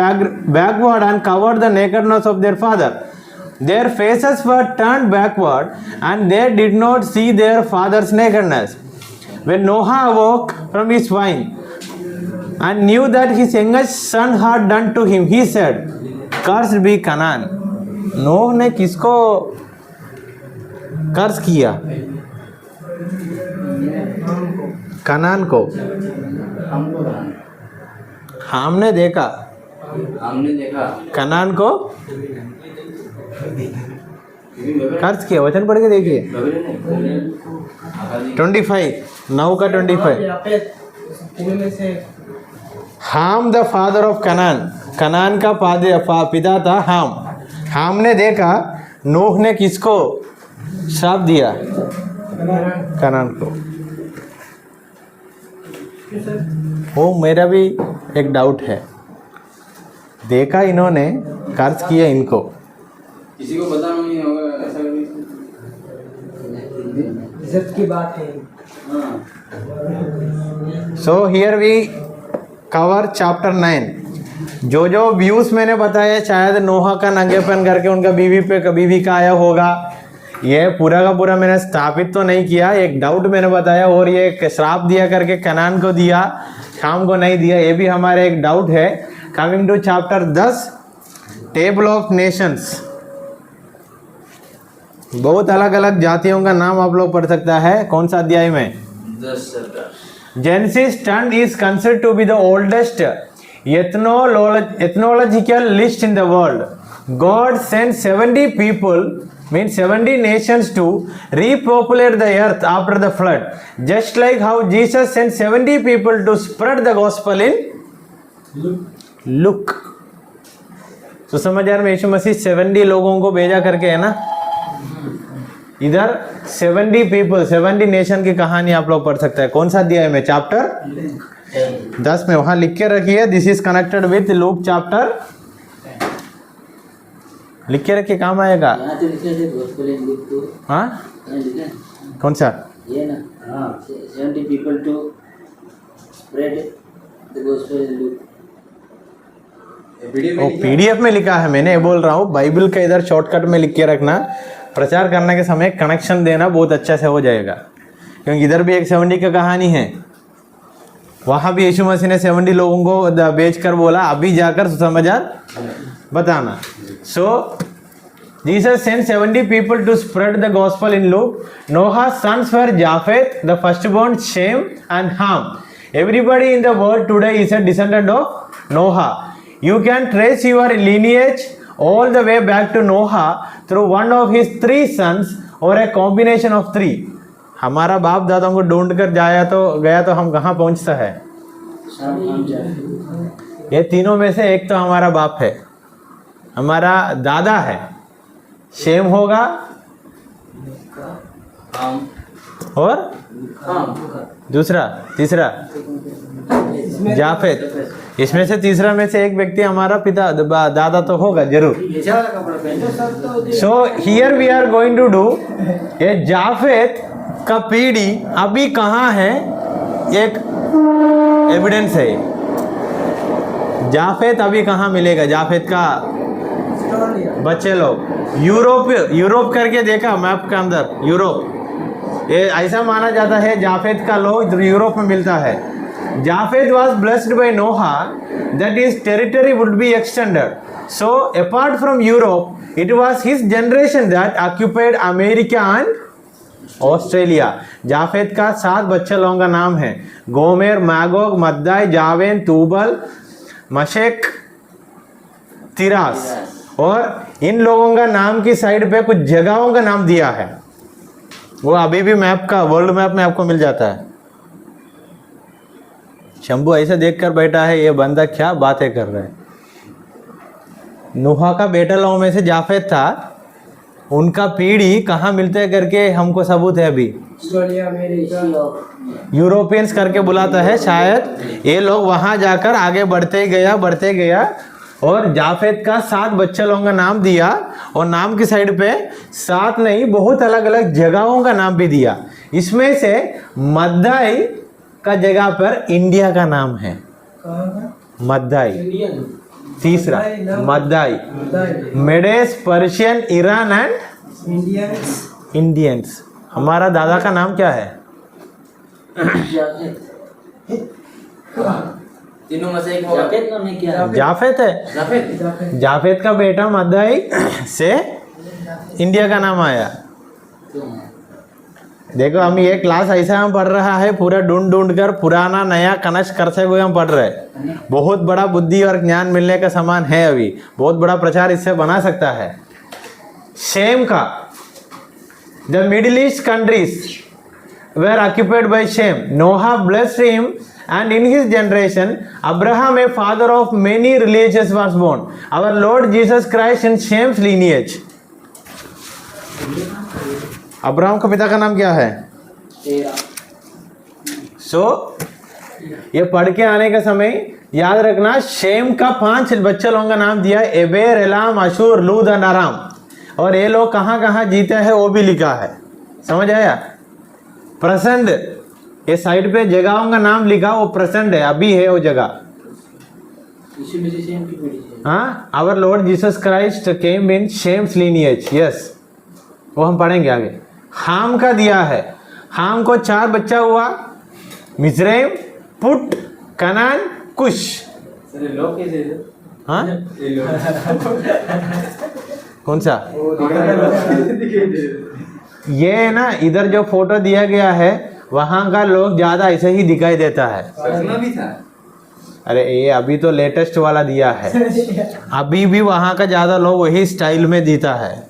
backward and covered the nakedness of their father. Their faces were turned backward and they did not see their father's nakedness. When Noah awoke from his wine and knew that his youngest son had done to him, he said, "Cursed be Canaan." Noh ने किसको कर्ज किया, कनान को। हमने देखा कनान को कर्ज किया। वचन पढ़ के देखिए 25 9 का 25। हाम the father of Kanan, Kanan का पिता था हाम। हाम ने देखा नूह ने किसको श्राप दिया, कनान को। वो मेरा भी एक डाउट है, देखा इन्होंने, कर्ज किया इनको, किसी को पता नहीं होगा ऐसा इज्जत की बात है। So here we cover chapter 9। जो जो व्यूज मैंने बताया, शायद नोहा का नंगेपन करके उनका बीवी का आया होगा, ये पूरा का पूरा मैंने स्थापित तो नहीं किया, एक डाउट मैंने बताया। और ये श्राप दिया करके कनान को दिया, शाम को नहीं दिया, ये भी हमारे एक डाउट है। Coming to chapter 10 table of nations, बहुत अलग अलग जातियों का नाम आप लोग पढ़ सकता है। कौन सा अध्याय में? 10। Genesis 10 is considered to be the oldest ethnological list in the world. God sent 70 people, means 70 nations to repopulate the earth after the flood. Just like how Jesus sent 70 people to spread the gospel in Luke. सुसमाचार में यीशु मसीह 70 लोगों को भेजा करके, है ना। इधर 70 पीपल, 70 नेशन की कहानी आप लोग पढ़ सकते हैं। कौन सा अध्याय में? चैप्टर 10 में। वहां लिख के रखिए, this is connected with Luke chapter, लिख के रखिए, काम आएगा। हाँ, कौन सा? ये ना, 70 people to spread the gospel in Luke. वो पीडीएफ में लिखा है, मैंने बोल रहा हूँ बाइबल का इधर शॉर्टकट में लिख के रखना, प्रचार करने के समय कनेक्शन देना बहुत अच्छा से हो जाएगा। क्योंकि इधर भी एक 70 का कहानी है, वहाँ भी यीशु मसीह ने 70 लोगों को बेच कर बोला अभी जाकर सुसमाचार बताना। सो Jesus sent 70 people to spread the gospel in Luke. Noah's sons were Japheth, the firstborn, Shem and Ham. Everybody in the world today is a descendant of Noah. You can trace your lineage all the way back to Noah through one of his 3 sons or a combination of 3. हमारा बाप दादाओं को ढूंढ कर गया तो हम कहाँ पहुँचता है? ये तीनों में से एक तो हमारा बाप है, हमारा दादा है, शेम होगा और दूसरा तीसरा जाफेत। इसमें से तीसरा में से एक व्यक्ति हमारा पिता दादा तो होगा जरूर। So here we are going to do ये जाफेत का पीढ़ी अभी कहाँ है, एक एविडेंस है। जाफेत अभी कहाँ मिलेगा? जाफेत का बच्चे लोग यूरोप करके देखा मैप के अंदर, यूरोप, ये ऐसा माना जाता है जाफेद का लोग यूरोप में मिलता है। जाफेद was blessed by Noah that his territory would be extended. So apart from Europe, it was his generation that occupied America and Australia. जाफेद का 7 बच्चे लोगों का नाम है, गोमेर, मैगोग, मद्दाई, जावेन, तूबल, मशेक, तिरास। और इन लोगों का नाम की साइड पे कुछ जगहों का नाम दिया है, वो अभी भी मैप का, वर्ल्ड मैप में आपको मिल जाता है। शंभू ऐसे देखकर बैठा है, ये बंदा क्या बातें कर रहा है। नूहा का बेटा लोगों में से जाफेद था, उनका पीढ़ी कहाँ मिलते हैं करके हमको सबूत है अभी, ऑस्ट्रेलिया, अमेरिका, यूरोपियंस करके बुलाता है। शायद ये लोग वहाँ जाकर आगे बढ़ते गया और जाफेद का 7 बच्चे लोगों का नाम दिया, और नाम की साइड पे 7 नहीं, बहुत अलग अलग जगहों का नाम भी दिया। इसमें से मद्दाई का जगह पर इंडिया का नाम है, कहाँ का? मद्दाई। इंडियन, तीसरा मद्दाई, Medes, Persian, Iran and Indians. Indians. हमारा दादा का नाम क्या है? तीनों में से एक होगा। जाफेद नाम है क्या? जाफेद है। जाफेद। जाफेद का बेटा मद्दाई से इंडिया का नाम आया। देखो हम ये क्लास ऐसा हम पढ़ रहा है, पूरा ढूंढ कर पुराना नया कनेक्ट करते हुए हम पढ़ रहे हैं। बहुत बड़ा बुद्धि और ज्ञान मिलने का समान है, अभी बहुत बड़ा प्रचार इससे बना सकता है। शेम का, the Middle East countries were occupied by Shem, Noah blessed him and in his generation Abraham, a father of many religions, was born. Our Lord Jesus Christ in Shem's lineage. Abraham का पिता का नाम क्या है? ये पढ़ के आने का समय याद रखना, शेम का 5 बच्चे लोगों का नाम दिया, एबेर, एलाम, अशूर, लूद और अराम। और ये लोग कहाँ कहाँ जीते हैं वो भी लिखा है, समझ आया? प्रेजेंट, ये साइड पे जगहों का नाम लिखा, वो प्रेजेंट है, अभी है वो जगह। हाँ, our Lord Jesus Christ came in Shem's lineage, yes, वो हम पढ़ेंगे आगे। हाम का दिया है, हाम को 4 बच्चा हुआ, मिज़राइम, पुट, कनान, कुश। हाँ, कौन सा? ये है ना, इधर जो फोटो दिया गया है वहाँ का लोग ज़्यादा ऐसे ही दिखाई देता है। भी था। अरे ये अभी तो लेटेस्ट वाला दिया है, अभी भी वहाँ का ज़्यादा लोग वही स्टाइल में जीता है।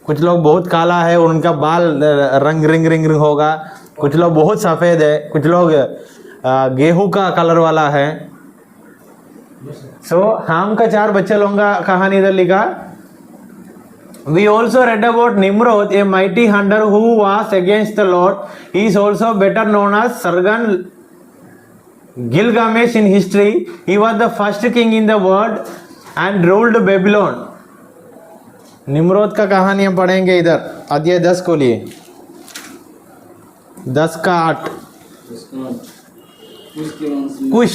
कुछ लोग बहुत काला है, उनका बाल रिंग होगा, कुछ लोग बहुत सफ़ेद है, कुछ लोग गेहूं का कलर वाला है। सो हाम का 4 बच्चे लोगों का कहानी इधर लिखा। We also read about Nimrod, a mighty hunter who was against the Lord. He is also better known as Sargon Gilgamesh in history. He was the first king in the world and ruled Babylon. Nimrod का कहानी हम पढ़ेंगे इधर अध्याय 10 को लिए, 10 का 8। कुश,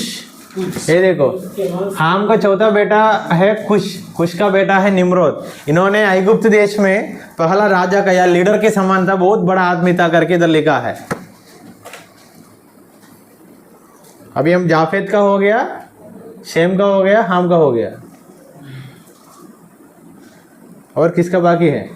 ये देखो, हाम का 4था बेटा है कुश, कुश का बेटा है निम्रोद। इन्होंने ऐगुप्त देश में पहला राजा का या लीडर के समान था, बहुत बड़ा आदमी था करके इधर लिखा है। अभी हम जाफेद का हो गया, शेम का हो गया, हाम का हो गया, और किसका बाकी है?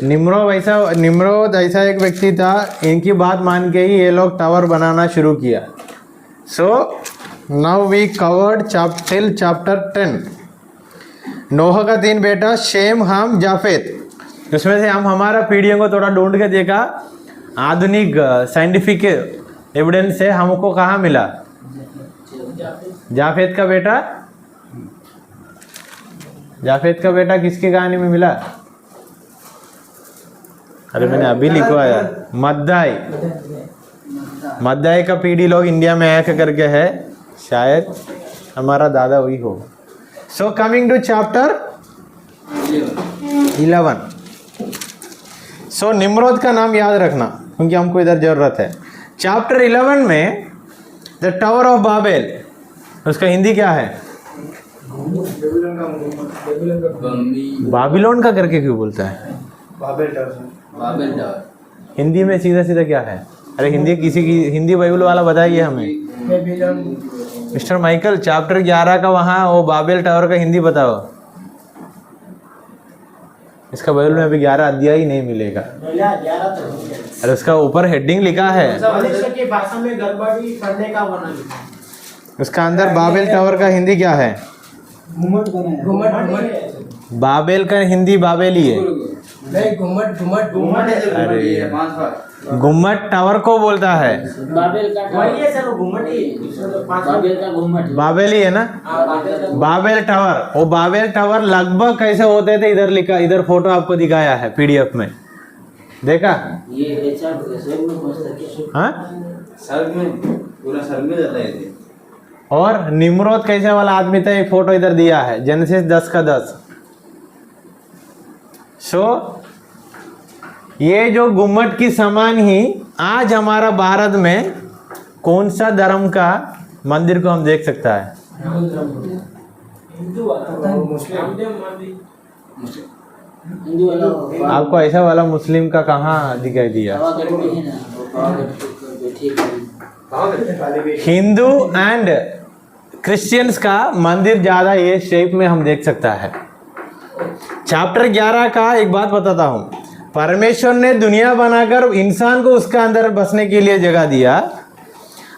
निम्रोद ऐसा एक व्यक्ति था, इनकी बात मान के ही ये लोग टावर बनाना शुरू किया। So now we covered till chapter 10। Noah का 3 बेटा शेम, हाम, जाफेद। उसमें से हम हमारा पीढ़ियों को थोड़ा ढूंढ के देखा, आधुनिक साइंटिफिक एविडेंस से हमको कहाँ मिला? जाफेद का बेटा, जाफेद का बेटा किसकी कहानी में मिला? अरे मैंने अभी लिखवाया, मद्दाई। मद्दाई का पीढ़ी लोग इंडिया में आया करके है, शायद हमारा दादा वही हो। So coming to chapter 11। So Nimrod का नाम याद रखना क्योंकि हमको इधर जरूरत है। चैप्टर 11 में द टावर ऑफ बाबेल, उसका हिंदी क्या है? बम्बी बाबिलोन का करके क्यों बोलता है? बाबेल टावर हिंदी में सीधा सीधा क्या है? अरे हिंदी किसी की हिंदी बाइबल वाला बताइए हमें। मिस्टर माइकल, चैप्टर 11 का वहाँ वो बाबेल टावर का हिंदी बताओ। इसका बाइबल में अभी 11 अध्याय ही नहीं मिलेगा। अरे उसका ऊपर हेडिंग लिखा है, मनुष्य की भाषा में गड़बड़ी करने का वर्णन। उसका अंदर बाबेल टावर का हिंदी क्या है? घुमट बाबेल का हिंदी बाबेली है। नहीं, घुमट अरे गुम्मट टावर को बोलता है, बाबेल का वही है सर, वो घुमट ही बाबेल का घुमट। बाबेली है ना, बाबेल टावर। वो बाबेल टावर लगभग कैसे होते थे इधर लिखा, इधर फोटो आपको दिखाया है पीडीएफ में, देखा? ये ऐसा स्वर्ग में पहुंचता क्या? हाँ, स्वर्ग में, पूरा स्वर्ग में जाता है ये। और निम्रोद कैसे वाला आदमी था, एक फोटो इधर दिया है, जेनेसिस 10 का 10। ये जो गुम्मट की समान ही आज हमारा भारत में कौन सा धर्म का मंदिर को हम देख सकता है? हिंदू वाला, हिंदू वाला आपको ऐसा वाला मुस्लिम का कहाँ दिखाई दिया? पावागढ़ में है ना, वो पावागढ़ ठीक है। हिंदू एंड क्रिश्चियंस का मंदिर ज्यादा ये शेप में हम देख सकता है। चैप्टर 11 का एक बात बताता हूँ। परमेश्वर ने दुनिया बनाकर इंसान को उसका अंदर बसने के लिए जगह दिया।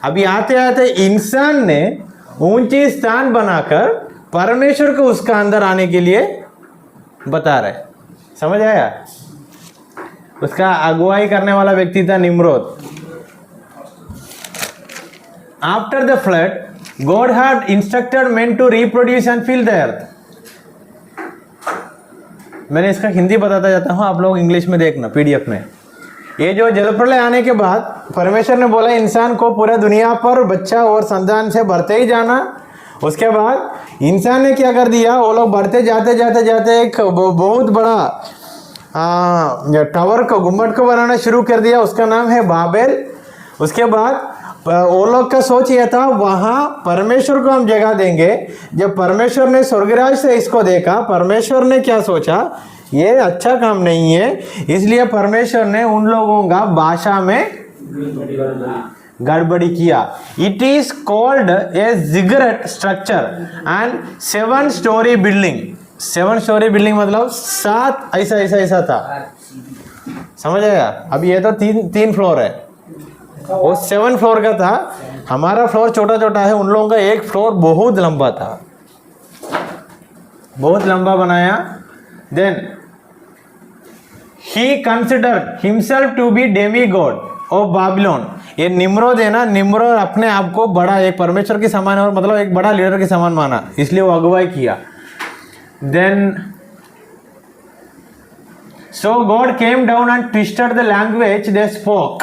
अभी आते आते इंसान ने ऊंची स्थान बनाकर परमेश्वर को उसका अंदर आने के लिए बता रहे। समझ आया? उसका अगुवाई करने वाला व्यक्ति था Nimrod. After the flood God had instructed men to reproduce and fill the earth. मैंने इसका हिंदी बताता जाता हूँ, आप लोग इंग्लिश में देखना पीडीएफ में। ये जो जलप्रलय आने के बाद परमेश्वर ने बोला इंसान को पूरा दुनिया पर बच्चा और संतान से बढ़ते ही जाना। उसके बाद इंसान ने क्या कर दिया, वो लोग बढ़ते जाते जाते जाते एक बहुत बड़ा टावर को, गुम्बद को बनाना शुरू कर दिया। उसका नाम है बाबेल। उसके बाद वो लोग का सोच यह था वहाँ परमेश्वर को हम जगह देंगे। जब परमेश्वर ने स्वर्गराज से इसको देखा, परमेश्वर ने क्या सोचा, ये अच्छा काम नहीं है, इसलिए परमेश्वर ने उन लोगों का भाषा में गड़बड़ी किया। It is called a ziggurat structure and 7 storey building. 7 storey building मतलब 7 ऐसा था। समझ आया? अब ये तो तीन फ्लोर है, वो 7 फ्लोर का था। हमारा फ्लोर छोटा छोटा है, उन लोगों का एक फ्लोर बहुत लंबा था, बहुत लंबा बनाया। Then he considered himself to be demi god of Babylon. ये निम्रोद है ना, निम्रोद अपने आप को बड़ा, एक परमेश्वर के समान और मतलब एक बड़ा लीडर के समान माना, इसलिए वो अगुवाई किया। Then so God came down and twisted the language they spoke.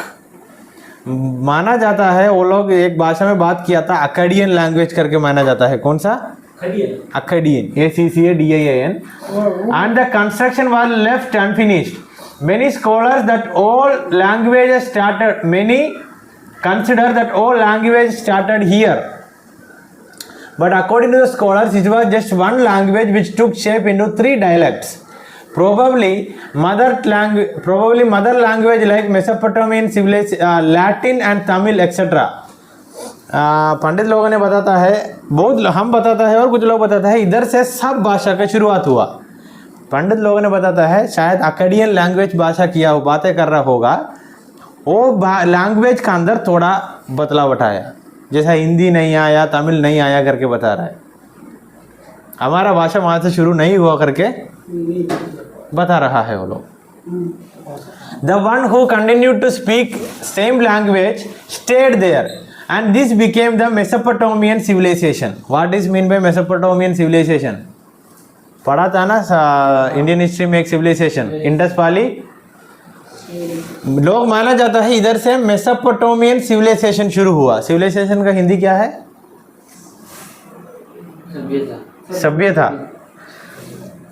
माना जाता है वो लोग एक भाषा में बात किया था, अकाडियन लैंग्वेज करके माना जाता है। कौन सा? Akkadian, ACCADIAN। And the construction was left unfinished. Many scholars that all languages started, many consider that all language started here, but according to the scholars it was just one language which took shape into 3 dialects. Probably mother language like Mesopotamian civilization, Latin and Tamil etc. पंडित लोगों ने बताता है, बहुत हम बताता है और कुछ लोग बताता है इधर से सब भाषा का शुरुआत हुआ। पंडित लोगों ने बताता है शायद अकाडियन लैंग्वेज भाषा किया हो, बातें कर रहा होगा, वो लैंग्वेज का अंदर थोड़ा बदलाव आया, जैसा हिंदी नहीं आया, तमिल नहीं आया करके बता रहा है। हमारा भाषा वहाँ से शुरू नहीं हुआ करके बता रहा है वो लोग। The one who continued to speak same language stayed there and this became the Mesopotamian civilization. What is mean by Mesopotamian civilization? पढ़ा था ना इंडियन हिस्ट्री में एक सिविलाइजेशन, इंडस वैली। लोग माना जाता है इधर से मेसोपोटामियन सिविलाइजेशन शुरू हुआ। सिविलाइजेशन का हिंदी क्या है? सभ्यता।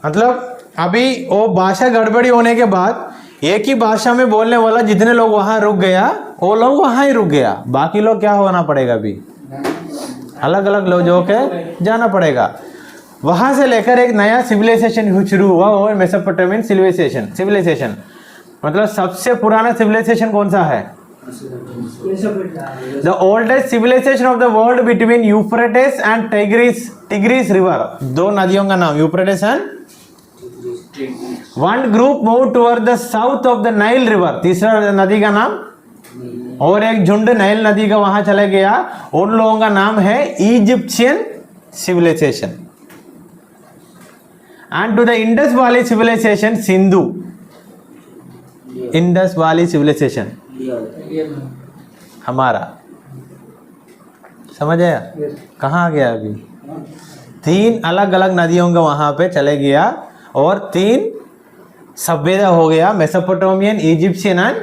मतलब अभी वो भाषा गड़बड़ी होने के बाद एक ही भाषा में बोलने वाला जितने लोग वहां रुक गया, वो लोग वहां ही रुक गया, बाकी लोग क्या होना पड़ेगा अभी? अलग अलग लोगों के जाना पड़ेगा। वहां से लेकर एक नया सिविलाइजेशन शुरू हुआ, वो है मेसोपोटामियन सिविलाइजेशन। मतलब सबसे पुराना सिविलाइजेशन कौन सा है? The oldest civilization of the world between Euphrates and Tigris river. दो नदियों का नाम Euphrates and one group move toward the south of the Nile river. तीसरा नदी का नाम, और एक झुंड नाइल नदी का वहां चला गया। उन लोगों का नाम है Egyptian civilization. And to the Indus valley civilization Sindhu. Indus valley civilization हमारा, समझ आया? कहाँ गया अभी? 3 अलग अलग नदियों का वहां पे चले गया और 3 सभ्यता हो गया, Mesopotamian, Egyptian and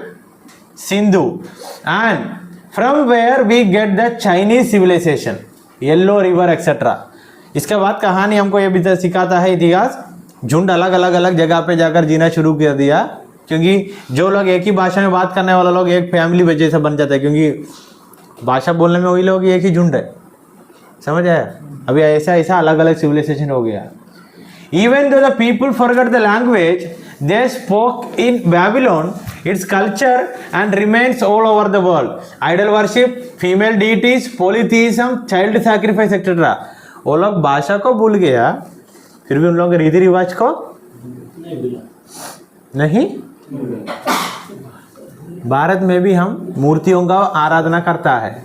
Sindhu. And from where we get the Chinese civilization, Yellow River etcetera. इसके बाद कहानी हमको ये भी सिखाता है इतिहास, झुंड अलग अलग जगह पे जाकर जीना शुरू कर दिया, क्योंकि जो लोग एक ही भाषा में बात करने वाले लोग एक फैमिली जैसा बन जाता है, क्योंकि भाषा बोलने में वही लोग एक ही झुंड है। समझ आया? अभी ऐसा अलग अलग सिविलाइजेशन हो गया। Even though the people forgot the language they spoke in Babylon, its culture and remains all over the world. Idol worship, female deities, polytheism, child sacrifice etcetera. वो लोग भाषा को भूल गया, फिर भी उन लोगों के रीति रिवाज को नहीं। भारत में भी हम मूर्तियों का आराधना करता है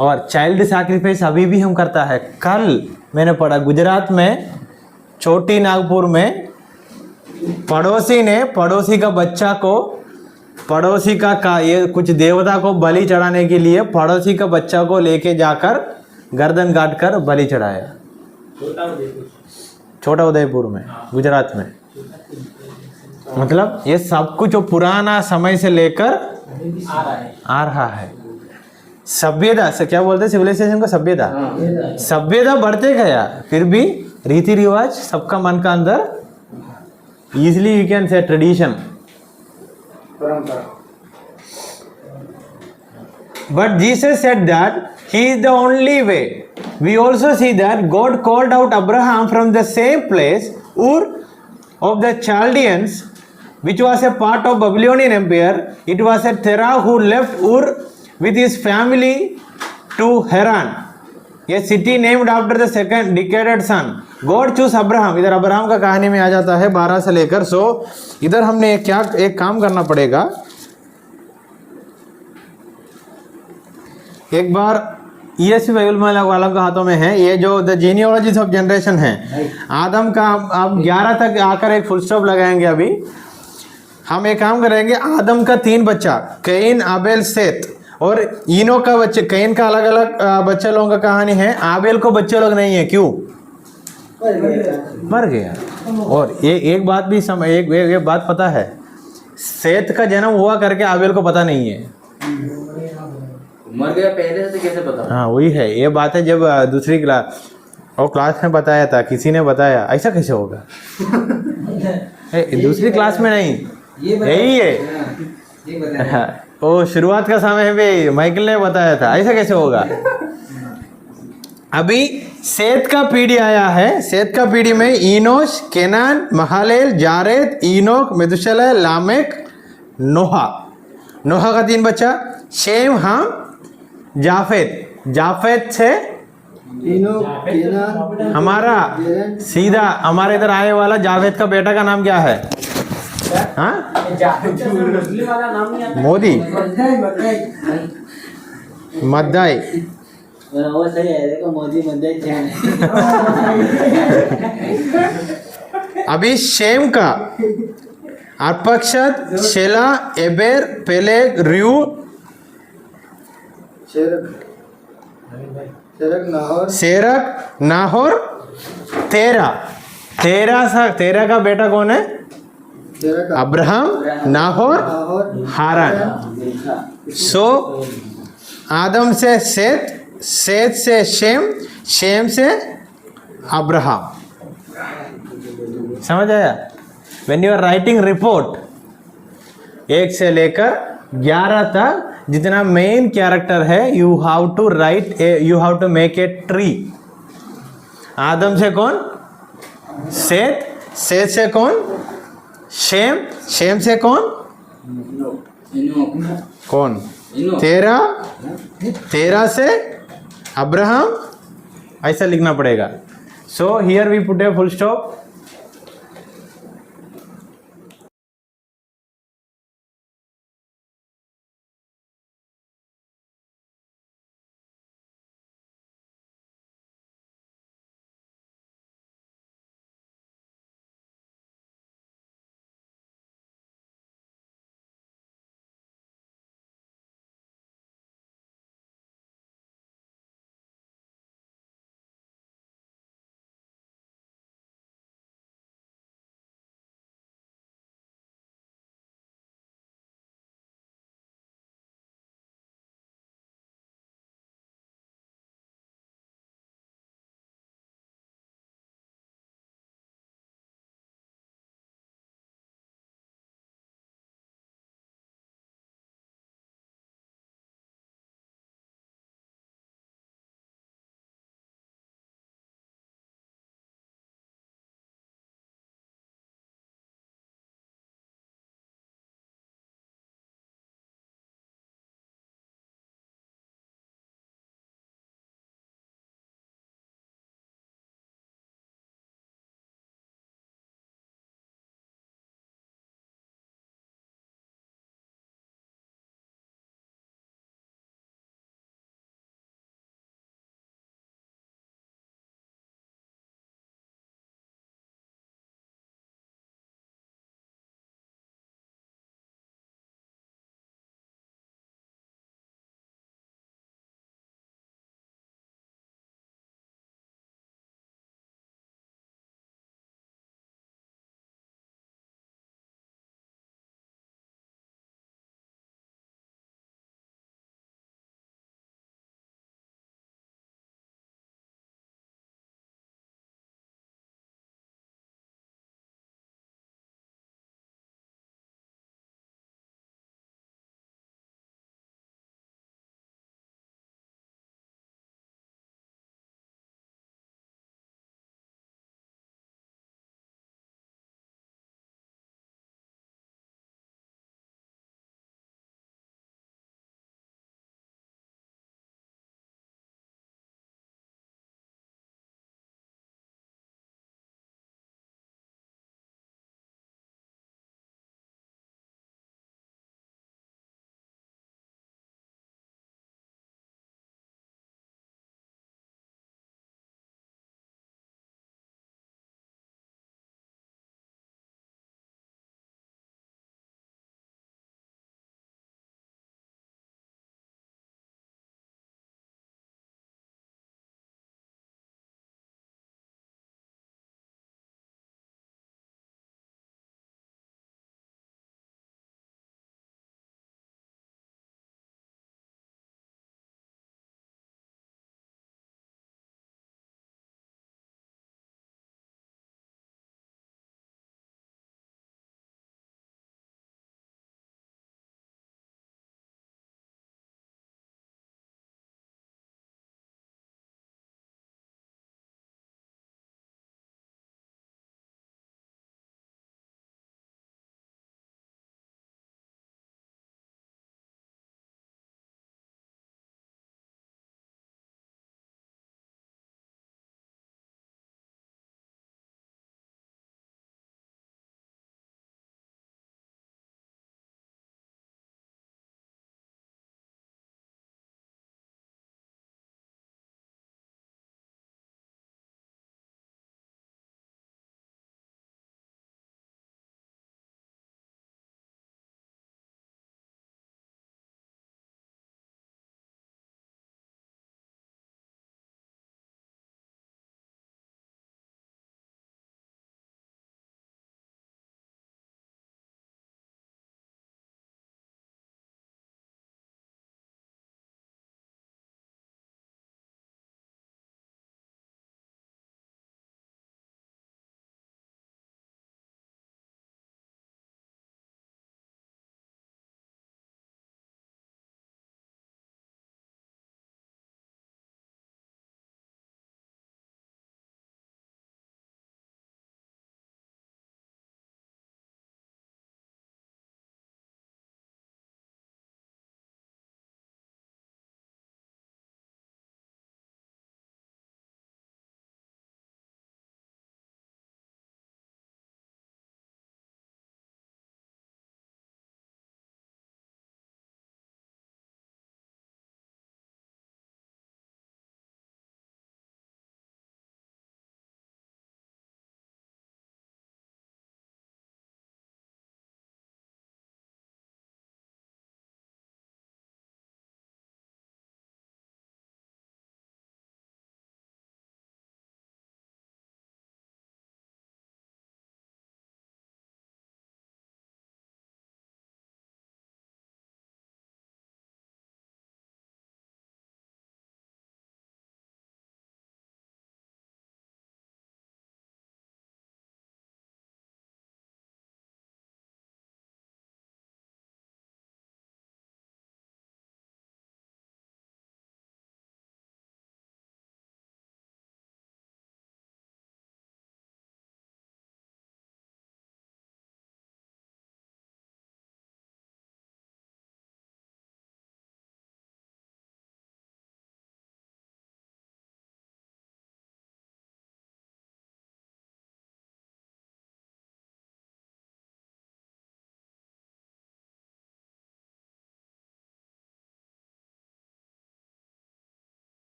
और चाइल्ड सैक्रिफाइस अभी भी हम करता है। कल मैंने पढ़ा गुजरात में छोटी नागपुर में पड़ोसी ने पड़ोसी का बच्चा को, पड़ोसी का ये कुछ देवता को बलि चढ़ाने के लिए पड़ोसी का बच्चा को लेके जाकर गर्दन काट कर बलि चढ़ाया। छोटा उदयपुर में, गुजरात में। मतलब ये सब कुछ जो पुराना समय से लेकर आ रहा है। सभ्यता से क्या बोलते हैं सिविलाइजेशन को? सभ्यता बढ़ते गया, फिर भी रीति रिवाज सबका मन का अंदर, easily you can say tradition. But Jesus said that he is the only way. We also see that God called out Abraham from the same place, Ur of the Chaldeans, which was a part of Babylonian Empire. It was a Terah who left Ur with his family to Haran, a city named after the second decaded son. God chose Abraham. इधर अब्राहम का कहानी में आ जाता है 12 से लेकर। सो इधर हमने एक काम करना पड़ेगा। एक बार ESV बाइबल वालों के हाथों में है ये जो द जीनियोलॉजीज ऑफ जनरेशन है। आदम का आप 11 तक आकर एक फुल स्टॉप लगाएंगे। अभी हम एक काम करेंगे, आदम का 3 बच्चा कैन, आबेल, सेत, और इनो का बच्चे। कैन का अलग अलग बच्चे लोगों का कहानी है, आबेल को बच्चे लोग नहीं है। क्यों? मर गया। और ये एक बात भी एक बात पता है, सेत का जन्म हुआ करके आबेल को पता नहीं है। मर गया पहले से कैसे पता? हाँ वही है, ये बात है। जब दूसरी क्लास में बताया था, किसी ने बताया, ऐसा कैसे होगा? दूसरी क्लास में नहीं, यही है। हाँ, वो शुरुआत का समय भी माइकल ने बताया था, ऐसा कैसे होगा? अभी सेत का पीढ़ी आया है। सेत का पीढ़ी में इनोश, केनान, महालेल, जारेद, इनोक, मेथुशेलह, लामेक, नोहा। नोहा का 3 बच्चा, शेम, हाम, जाफेद। जाफेद से हमारा सीधा हमारे इधर आए वाला जावेद का बेटा का नाम क्या है? हाँ, मोदी, मद्दाई। वो सही है, देखो मोदी मद्दाई। अभी शेम का अर्पक्षद, शेला, एबेर, पेलेग, र्यू, सेरक, नाहोर, तेरह का बेटा कौन है? अब्राहम, नाहोर, हारान। सो आदम से सेत, सेत से शेम, शेम से अब्राहम। समझ आया? When you are writing report 1 से लेकर 11 तक जितना मेन कैरेक्टर है you have to write you have to make a tree. Adam से कौन? सेत. सेत से कौन? शेम. शेम से कौन? कौन? तेरा. तेरा से अब्राहम. ऐसा लिखना पड़ेगा. So here we put a full stop.